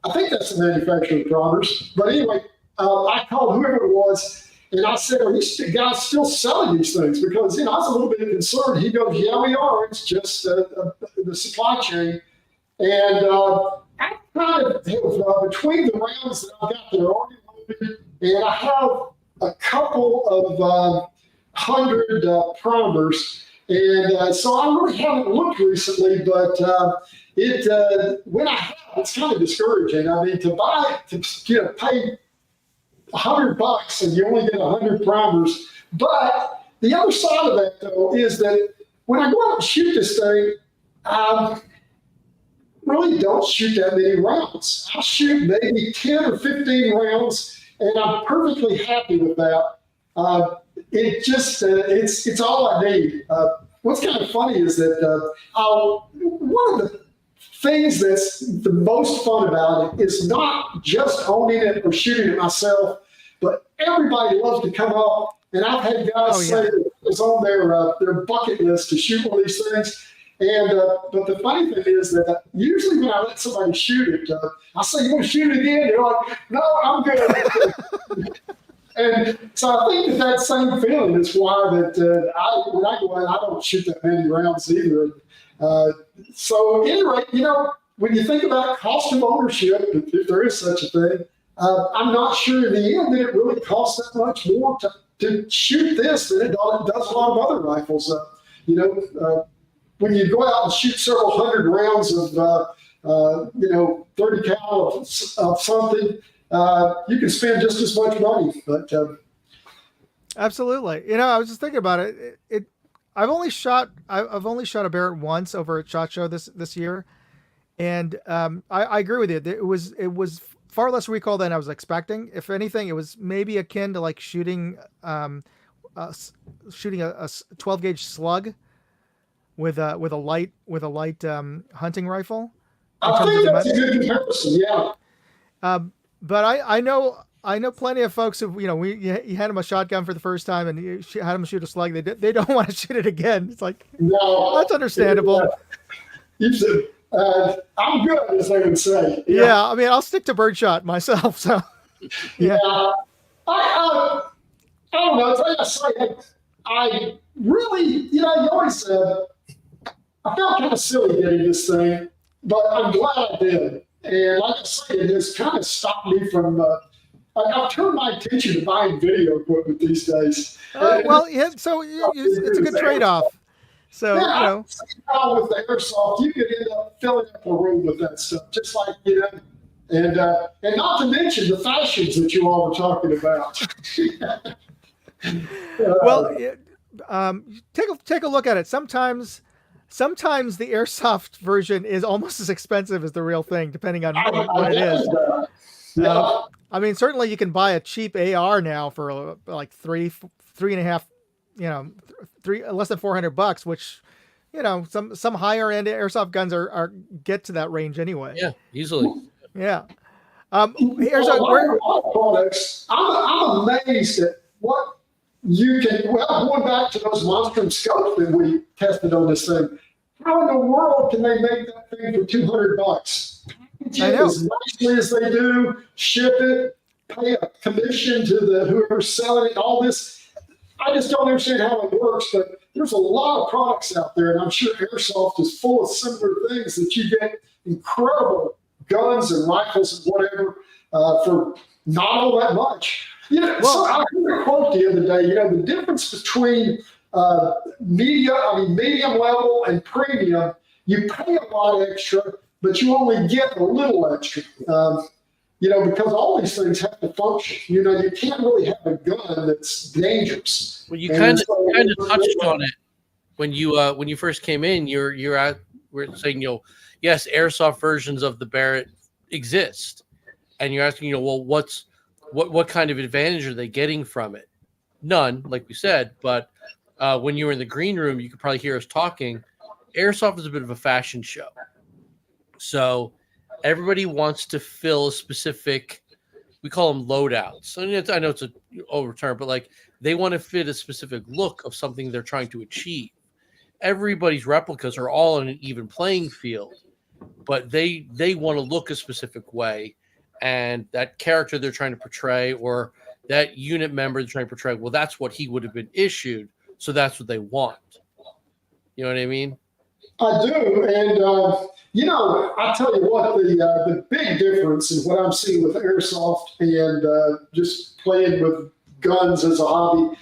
I think that's the manufacturer of primers. But anyway, I called whoever it was, and I said, are these guys still selling these things? Because, I was a little bit concerned. He goes, yeah, we are. It's just the supply chain. And I kind of have, between the rounds that I've got that are already loaded, and I have a couple of 100 primers. And so I really haven't looked recently, but when I have, it's kind of discouraging. I mean, to pay $100 and you only get 100 primers. But the other side of that, though, is that when I go out and shoot this thing, I really don't shoot that many rounds. I shoot maybe 10 or 15 rounds, and I'm perfectly happy with that. It's all I need. What's kind of funny is that one of the things that's the most fun about it is not just owning it or shooting it myself, but everybody loves to come up, and I've had guys say that it's on their bucket list to shoot one of these things. And but the funny thing is that usually when I let somebody shoot it, I say, "You want to shoot it again?" They're like, "No, I'm good." And so I think that same feeling is why that when I go in, I don't shoot that many rounds either. So at any rate, when you think about cost of ownership, if there is such a thing, I'm not sure in the end that it really costs that much more to shoot this than it does a lot of other rifles. When you go out and shoot several hundred rounds of 30 cal of something, you can spend just as much money. But absolutely, I was just thinking about it. I've only shot a Barrett once over at SHOT Show this year, and I agree with you. It was far less recoil than I was expecting. If anything, it was maybe akin to like shooting a 12 gauge slug with a light hunting rifle. I think that's a good comparison. Yeah. But I know plenty of folks who, you had them a shotgun for the first time and you had them shoot a slug. They don't want to shoot it again. It's like, no, that's understandable. I'm good, as they would say. Yeah. I mean, I'll stick to birdshot myself. So, yeah. I don't know. I really, you always, I felt kind of silly getting this thing, but I'm glad I did. And like I say, it has kind of stopped me from. I've turned my attention to buying video equipment these days. Well, yeah, so it's a good trade-off. So, yeah, with the airsoft, you could end up filling up a room with that stuff, just like, and not to mention the fashions that you all were talking about. Well, take a look at it. Sometimes the airsoft version is almost as expensive as the real thing, depending on what it is. I mean, certainly you can buy a cheap AR now for like three and a half, less than $400, which, some higher end airsoft guns are get to that range anyway. Yeah, easily. Yeah. Here's products. I'm amazed at what you can. Well, going back to those monstrum scopes that we tested on this thing, how in the world can they make that thing for $200? I know. As nicely as they do, ship it, pay a commission to whoever's selling it, all this. I just don't understand how it works, but there's a lot of products out there, and I'm sure airsoft is full of similar things that you get incredible guns and rifles and whatever for not all that much. So I heard a quote the other day. The difference between medium level and premium, you pay a lot extra, but you only get a little extra. Because all these things have to function. You can't really have a gun that's dangerous. Well, you kind of touched on it when you first came in. We're saying, yes, airsoft versions of the Barrett exist, and you're asking, well, what kind of advantage are they getting from it? None, like we said. But when you were in the green room, you could probably hear us talking. Airsoft is a bit of a fashion show, so everybody wants to fill a specific, we call them loadouts. I know it's an old term, but like they want to fit a specific look of something they're trying to achieve. Everybody's replicas are all in an even playing field, but they want to look a specific way, and that character they're trying to portray or that unit member they're trying to portray, well, that's what he would have been issued, so that's what they want. You know what I mean? I do, and I tell you what, the big difference in what I'm seeing with airsoft and just playing with guns as a hobby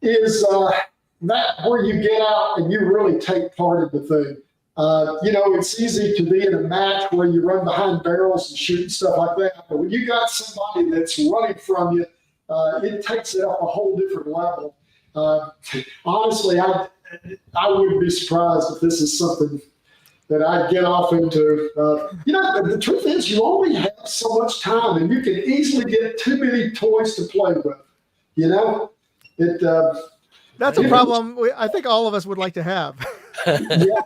is that where you get out and you really take part in the thing. It's easy to be in a match where you run behind barrels and shoot and stuff like that, but when you got somebody that's running from you, it takes it up a whole different level. Honestly, I wouldn't be surprised if this is something that I'd get off into. The truth is you only have so much time, and you can easily get too many toys to play with. That's a problem I think all of us would like to have. Yeah.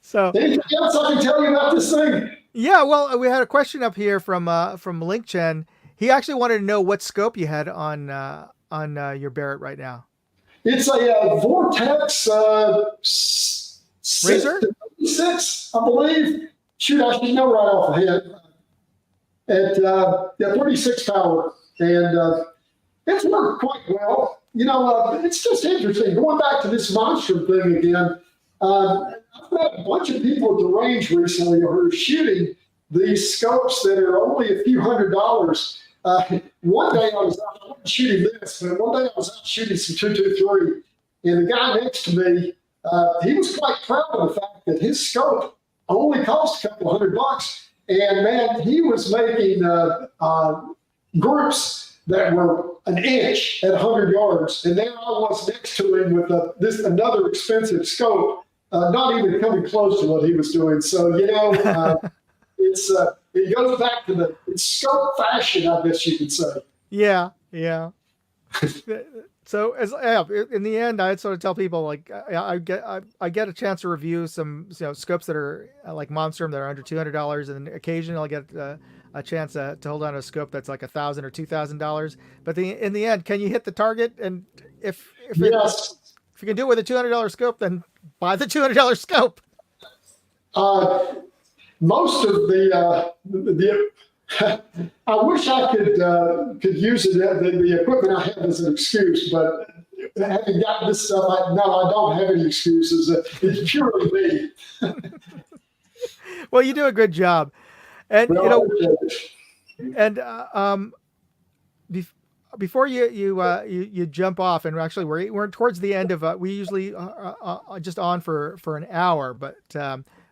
So anything else I can tell you about this thing? Yeah, well, we had a question up here from Link Chen. He actually wanted to know what scope you had on your Barrett right now. It's a Vortex Razor? 6, I believe. Shoot, I should know right off the head. At 36 power, and it's worked quite well. It's just interesting. Going back to this monster thing again, I've met a bunch of people at the range recently who are shooting these scopes that are only a few $100s. One day I wasn't shooting this, but one day I was out shooting some 223, and the guy next to me, he was quite proud of the fact that his scope only cost a couple $100, and man, he was making groups that were an inch at 100 yards, and there I was next to him with another expensive scope, not even coming close to what he was doing. So it goes back to it's scope fashion, I guess you could say. Yeah. So in the end, I'd sort of tell people like I get a chance to review some scopes that are like Monstrum that are under $200, and occasionally I'll get a chance to hold on to a scope that's like $1,000 or $2,000. But in the end, can you hit the target? And if yes. If you can do it with a $200 scope, then buy the $200 scope. Most of the I wish I could use it, the equipment I have as an excuse, but having gotten this stuff, no, I don't have any excuses. It's purely me. Well, you do a good job. And, Well, and before you jump off, and actually we're towards the end of we usually just on for an hour, but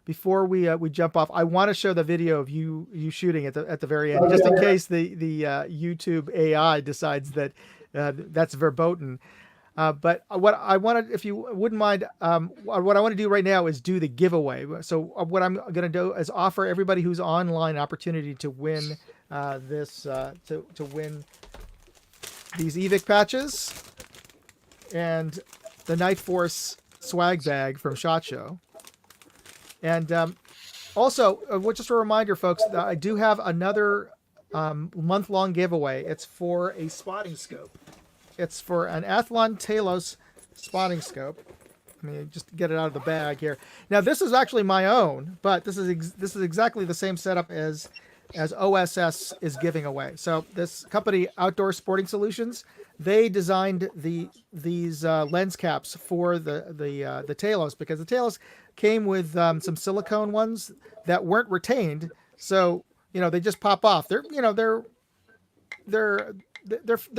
before we jump off, I want to show the video of you shooting at the very end, just in case the YouTube AI decides that that's verboten. But what I wanted, if you wouldn't mind, what I want to do right now is do the giveaway. So what I'm going to do is offer everybody who's online an opportunity to win to win these EVIC patches and the Night Force swag bag from SHOT Show. And also, just a reminder, folks, that I do have another month-long giveaway. It's for a spotting scope. It's for an Athlon Talos spotting scope. Let me just get it out of the bag here. Now, this is actually my own, but this is exactly the same setup as OSS is giving away. So this company, Outdoor Sporting Solutions, they designed these lens caps for the Talos, because the Talos came with some silicone ones that weren't retained. So they just pop off. They're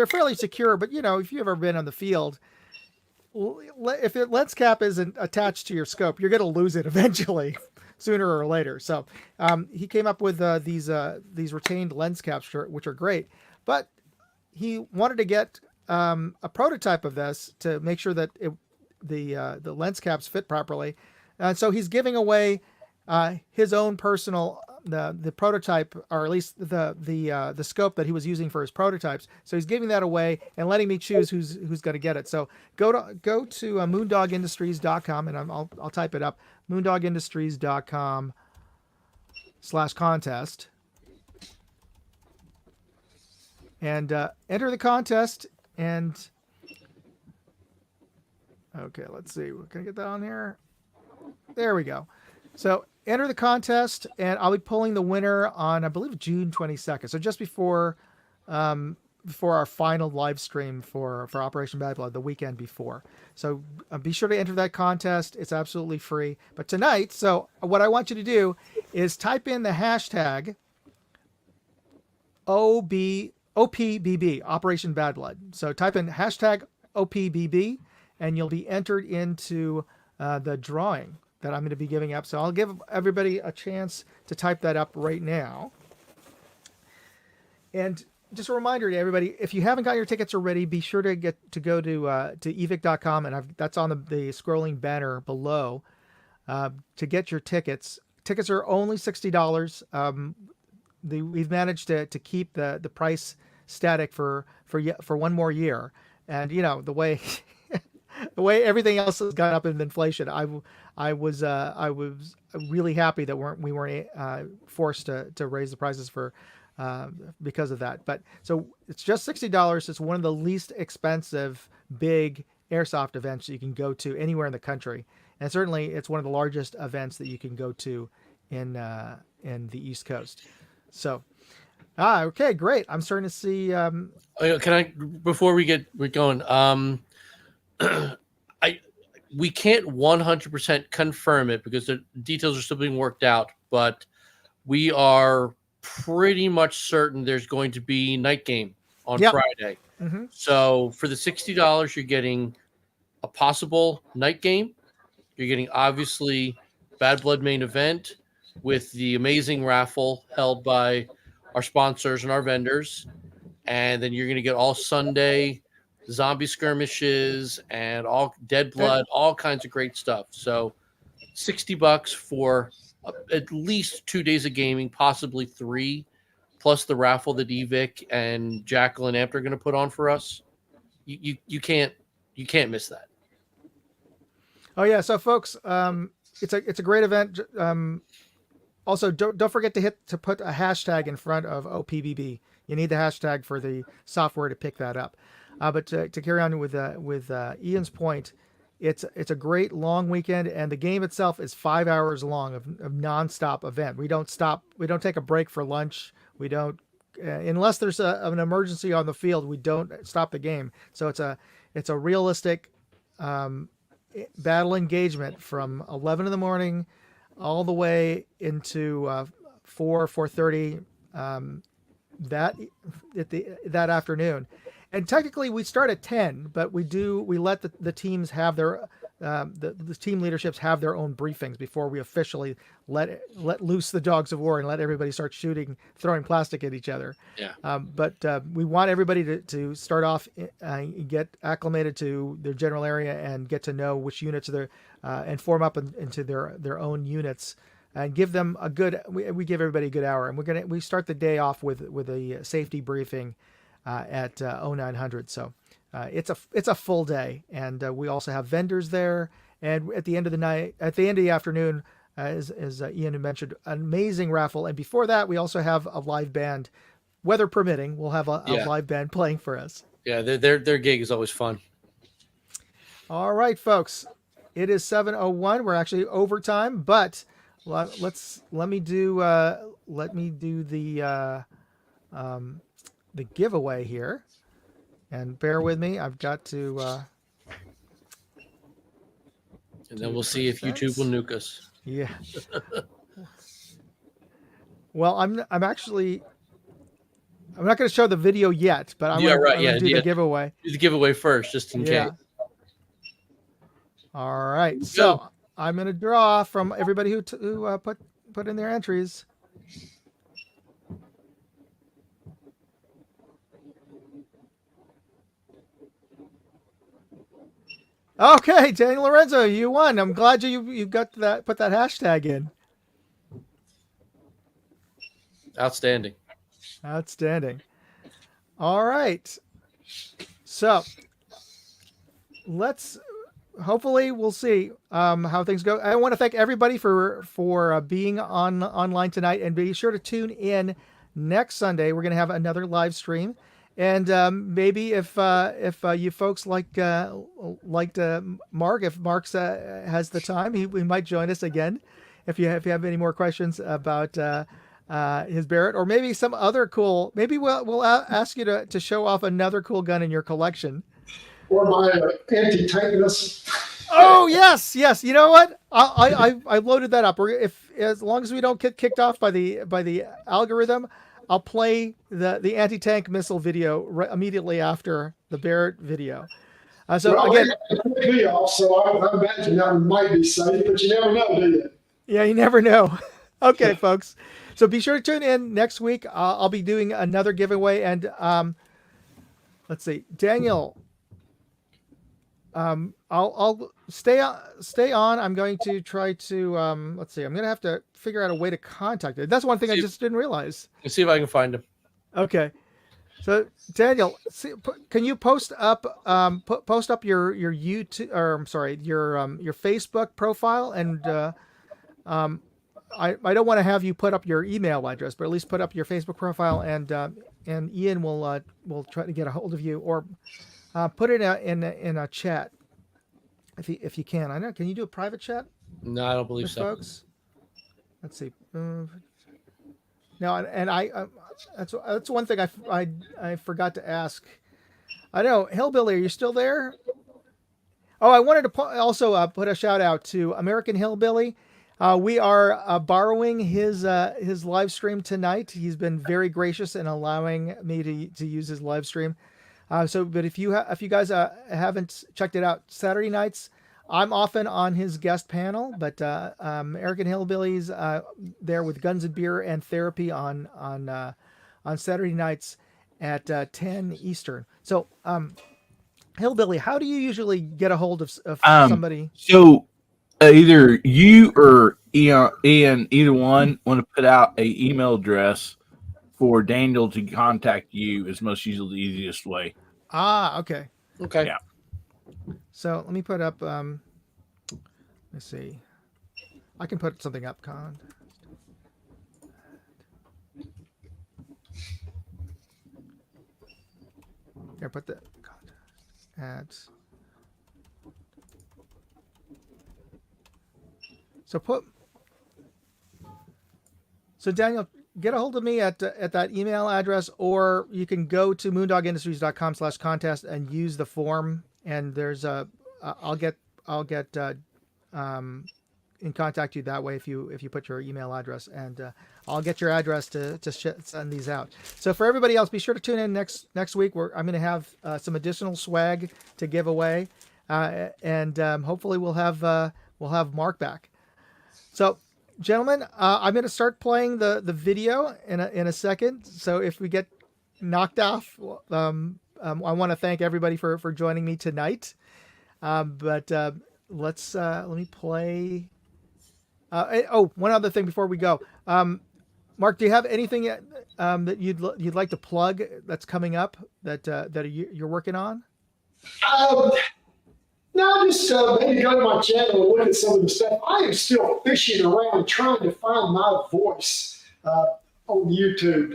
fairly secure, but if you've ever been on the field, if the lens cap isn't attached to your scope, you're going to lose it eventually, sooner or later. So he came up with these retained lens caps, which are great, but he wanted to get a prototype of this to make sure that the lens caps fit properly, and so he's giving away his own personal the prototype, or at least the scope that he was using for his prototypes. So he's giving that away and letting me choose who's going to get it. So go to moondogindustries.com, and I'll type it up, moondogindustries.com/contest, and enter the contest. And okay, let's see, can I get that on here? There we go. So enter the contest, and I'll be pulling the winner on, I believe, June 22nd. So just before our final live stream for Operation Bad Blood, the weekend before. So be sure to enter that contest. It's absolutely free. But tonight, so what I want you to do is type in the hashtag OPBB, Operation Bad Blood. So type in hashtag OPBB, and you'll be entered into the drawing that I'm going to be giving up. So I'll give everybody a chance to type that up right now. And just a reminder to everybody, if you haven't got your tickets already, be sure to go to evic.com, and that's on the scrolling banner below to get your tickets. Tickets are only $60. We've managed to keep the price static for one more year. And the way the way everything else has gone up in inflation, I was really happy that we weren't forced to raise the prices for because of that. But so it's just $60. It's one of the least expensive big airsoft events you can go to anywhere in the country, and certainly it's one of the largest events that you can go to in the East Coast. So, okay, great. I'm starting to see. Can I, before we get going, we can't 100% confirm it because the details are still being worked out, but we are pretty much certain there's going to be night game on Friday. Mm-hmm. So for the $60, you're getting a possible night game. You're getting, obviously, Bad Blood main event with the amazing raffle held by our sponsors and our vendors. And then you're going to get all Sunday zombie skirmishes and all Dead Blood, all kinds of great stuff. So $60 for at least 2 days of gaming, possibly 3, plus the raffle that Evic and Jackal and Amp are going to put on for us. You can't miss that. Oh yeah, so folks, it's a great event. Also, don't forget to put a hashtag in front of OPBB. You need the hashtag for the software to pick that up. But to carry on with Ian's point, it's a great long weekend, and the game itself is 5 hours long of nonstop event. We don't stop. We don't take a break for lunch. We don't unless there's an emergency on the field, we don't stop the game. So it's a realistic battle engagement from 11 in the morning all the way into 4:30 that afternoon. And technically we start at 10, but we let the teams have their the team leaderships have their own briefings before we officially let loose the dogs of war and let everybody start throwing plastic at each other. Yeah. But we want everybody to start off, get acclimated to their general area and get to know which units they're, and form up into their own units, and give them a good. We give everybody a good hour, and we start the day off with a safety briefing at 0900. So. It's a full day, and we also have vendors there. And at the end of the afternoon, as Ian had mentioned, an amazing raffle. And before that, we also have a live band, weather permitting. We'll have a live band playing for us. Yeah, their gig is always fun. All right, folks, it is 7:01. We're actually overtime, but let me do the giveaway here. And bear with me, I've got to. And then we'll see if YouTube will nuke us. Yeah. Well, I'm not going to show the video yet, but I'm going to do the giveaway. Do the giveaway first, just in case. All right. So I'm going to draw from everybody who put in their entries. Okay, Daniel Lorenzo, you won. I'm glad you got that. Put that hashtag in. Outstanding. All right. So hopefully we'll see how things go. I want to thank everybody for being online tonight, and be sure to tune in next Sunday. We're going to have another live stream. And maybe if you folks liked Mark, if Mark has the time, he might join us again. If you have any more questions about his Barrett, or maybe some other cool, maybe we'll ask you to show off another cool gun in your collection. Or my anti-tank missile. Oh yes. You know what? I loaded that up. As long as we don't get kicked off by the algorithm, I'll play the anti-tank missile video immediately after the Barrett video. Again, so I imagine that might be safe, but you never know, do you? Yeah, you never know. Okay, folks. So be sure to tune in next week. I'll be doing another giveaway, and let's see, Daniel. I'll stay on. I'm going to try to let's see. I'm going to have to figure out a way to contact it. That's one thing I just didn't realize. Let's see if I can find him. Okay. So Daniel, can you post up your YouTube, or I'm sorry, your Facebook profile, and I don't want to have you put up your email address, but at least put up your Facebook profile, and Ian will try to get a hold of you, or put it in a chat if you can. I know. Can you do a private chat? No, I don't believe so. Folks, let's see. No, and that's one thing I forgot to ask. I know, Hillbilly, are you still there? Oh, I wanted to also put a shout out to American Hillbilly. We are borrowing his live stream tonight. He's been very gracious in allowing me to use his live stream. But if you guys haven't checked it out, Saturday nights, I'm often on his guest panel, but American Hillbillies there with Guns and Beer and Therapy on Saturday nights at 10 Eastern. So, Hillbilly, how do you usually get a hold of somebody? So either you or Ian, either one, want to put out a email address for Daniel to contact you is most usually the easiest way. Okay. Yeah. So let me put up, let's see. I can put something up, Here, put the ads. So Daniel, get a hold of me at that email address, or you can go to moondogindustries.com/contest and use the form. And there's I'll get in contact you that way if you put your email address, and I'll get your address to send these out. So for everybody else, be sure to tune in next week, where I'm going to have some additional swag to give away, and hopefully we'll have Mark back. So, gentlemen, I'm going to start playing the video in a second. So if we get knocked off, I want to thank everybody for joining me tonight. But let me play. One other thing before we go. Mark, do you have anything that you'd like to plug that's coming up that you're working on? No, just maybe go to my channel and look at some of the stuff. I am still fishing around trying to find my voice on YouTube.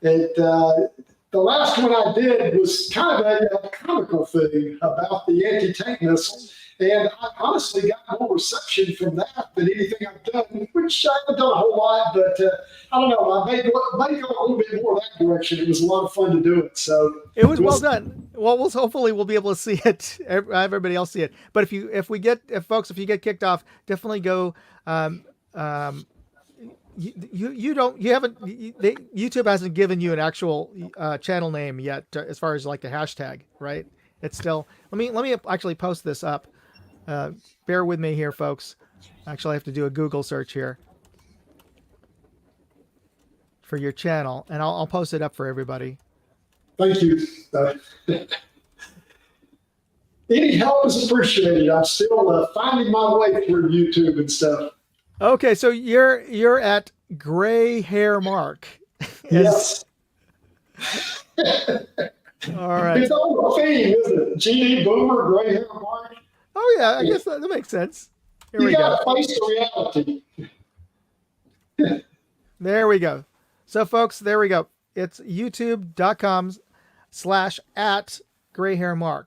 The last one I did was kind of a comical thing about the anti-tank missiles. And I honestly got more reception from that than anything I've done, which I haven't done a whole lot, but I don't know. I may go a little bit more that direction. It was a lot of fun to do it. So it was well done. Well, hopefully we'll be able to see it. Everybody else see it. But if you get kicked off, definitely go. YouTube hasn't given you an actual channel name yet, as far as like the hashtag, right? It's still. Let me actually post this up. Bear with me here, folks. Actually, I have to do a Google search here for your channel, and I'll post it up for everybody. Thank you. Any help is appreciated. I'm still finding my way through YouTube and stuff. Okay, so you're at Gray Hair Mark. Yes. All right. It's all a theme, isn't it? GD Boomer, Gray Hair Mark. Oh yeah, I guess that makes sense. Here we go. You gotta face the reality. There we go. So folks, there we go. It's youtube.com/@grayhairmark.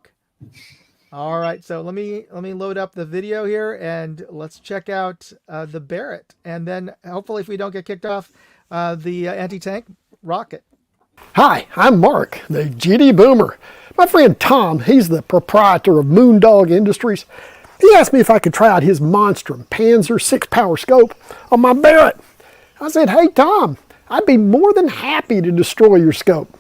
All right, so let me load up the video here, and let's check out the Barrett, and then hopefully, if we don't get kicked off, the anti-tank rocket. Hi, I'm Mark, the GD Boomer. My friend Tom, he's the proprietor of Moondog Industries. He asked me if I could try out his Monstrum Panzer 6-power scope on my Barrett. I said, hey Tom, I'd be more than happy to destroy your scope.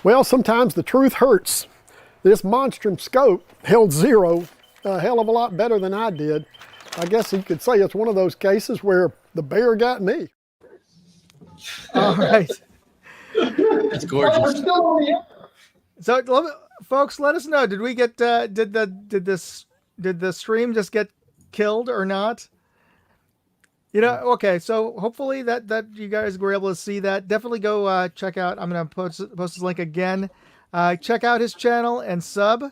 Well, sometimes the truth hurts. This Monstrum scope held 0 a hell of a lot better than I did. I guess you could say it's one of those cases where the bear got me. All right. That's gorgeous. So, folks, let us know. Did we get did the stream just get killed or not? You know, okay. So hopefully that you guys were able to see that. Definitely go check out. I'm gonna post his link again. Check out his channel and sub.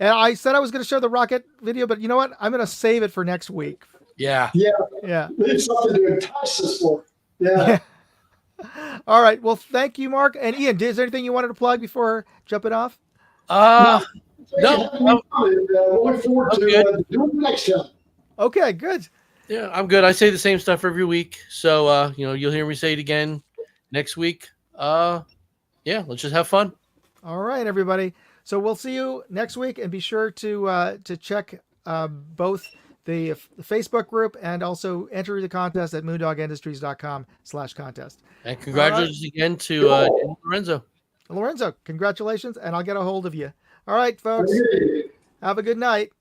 And I said I was gonna show the rocket video, but you know what? I'm gonna save it for next week. Yeah. Yeah. It's something to entice us for. Yeah. All right. Well, thank you, Mark. And Ian, is there anything you wanted to plug before jumping off? No. We'll look forward to doing it next time. Okay, good. Yeah, I'm good. I say the same stuff every week. So, you'll hear me say it again next week. Yeah, let's just have fun. All right, everybody. So we'll see you next week, and be sure to check both the Facebook group and also enter the contest at moondogindustries.com/contest. And congratulations again to Lorenzo. Lorenzo, congratulations, and I'll get a hold of you. All right, folks. Have a good night.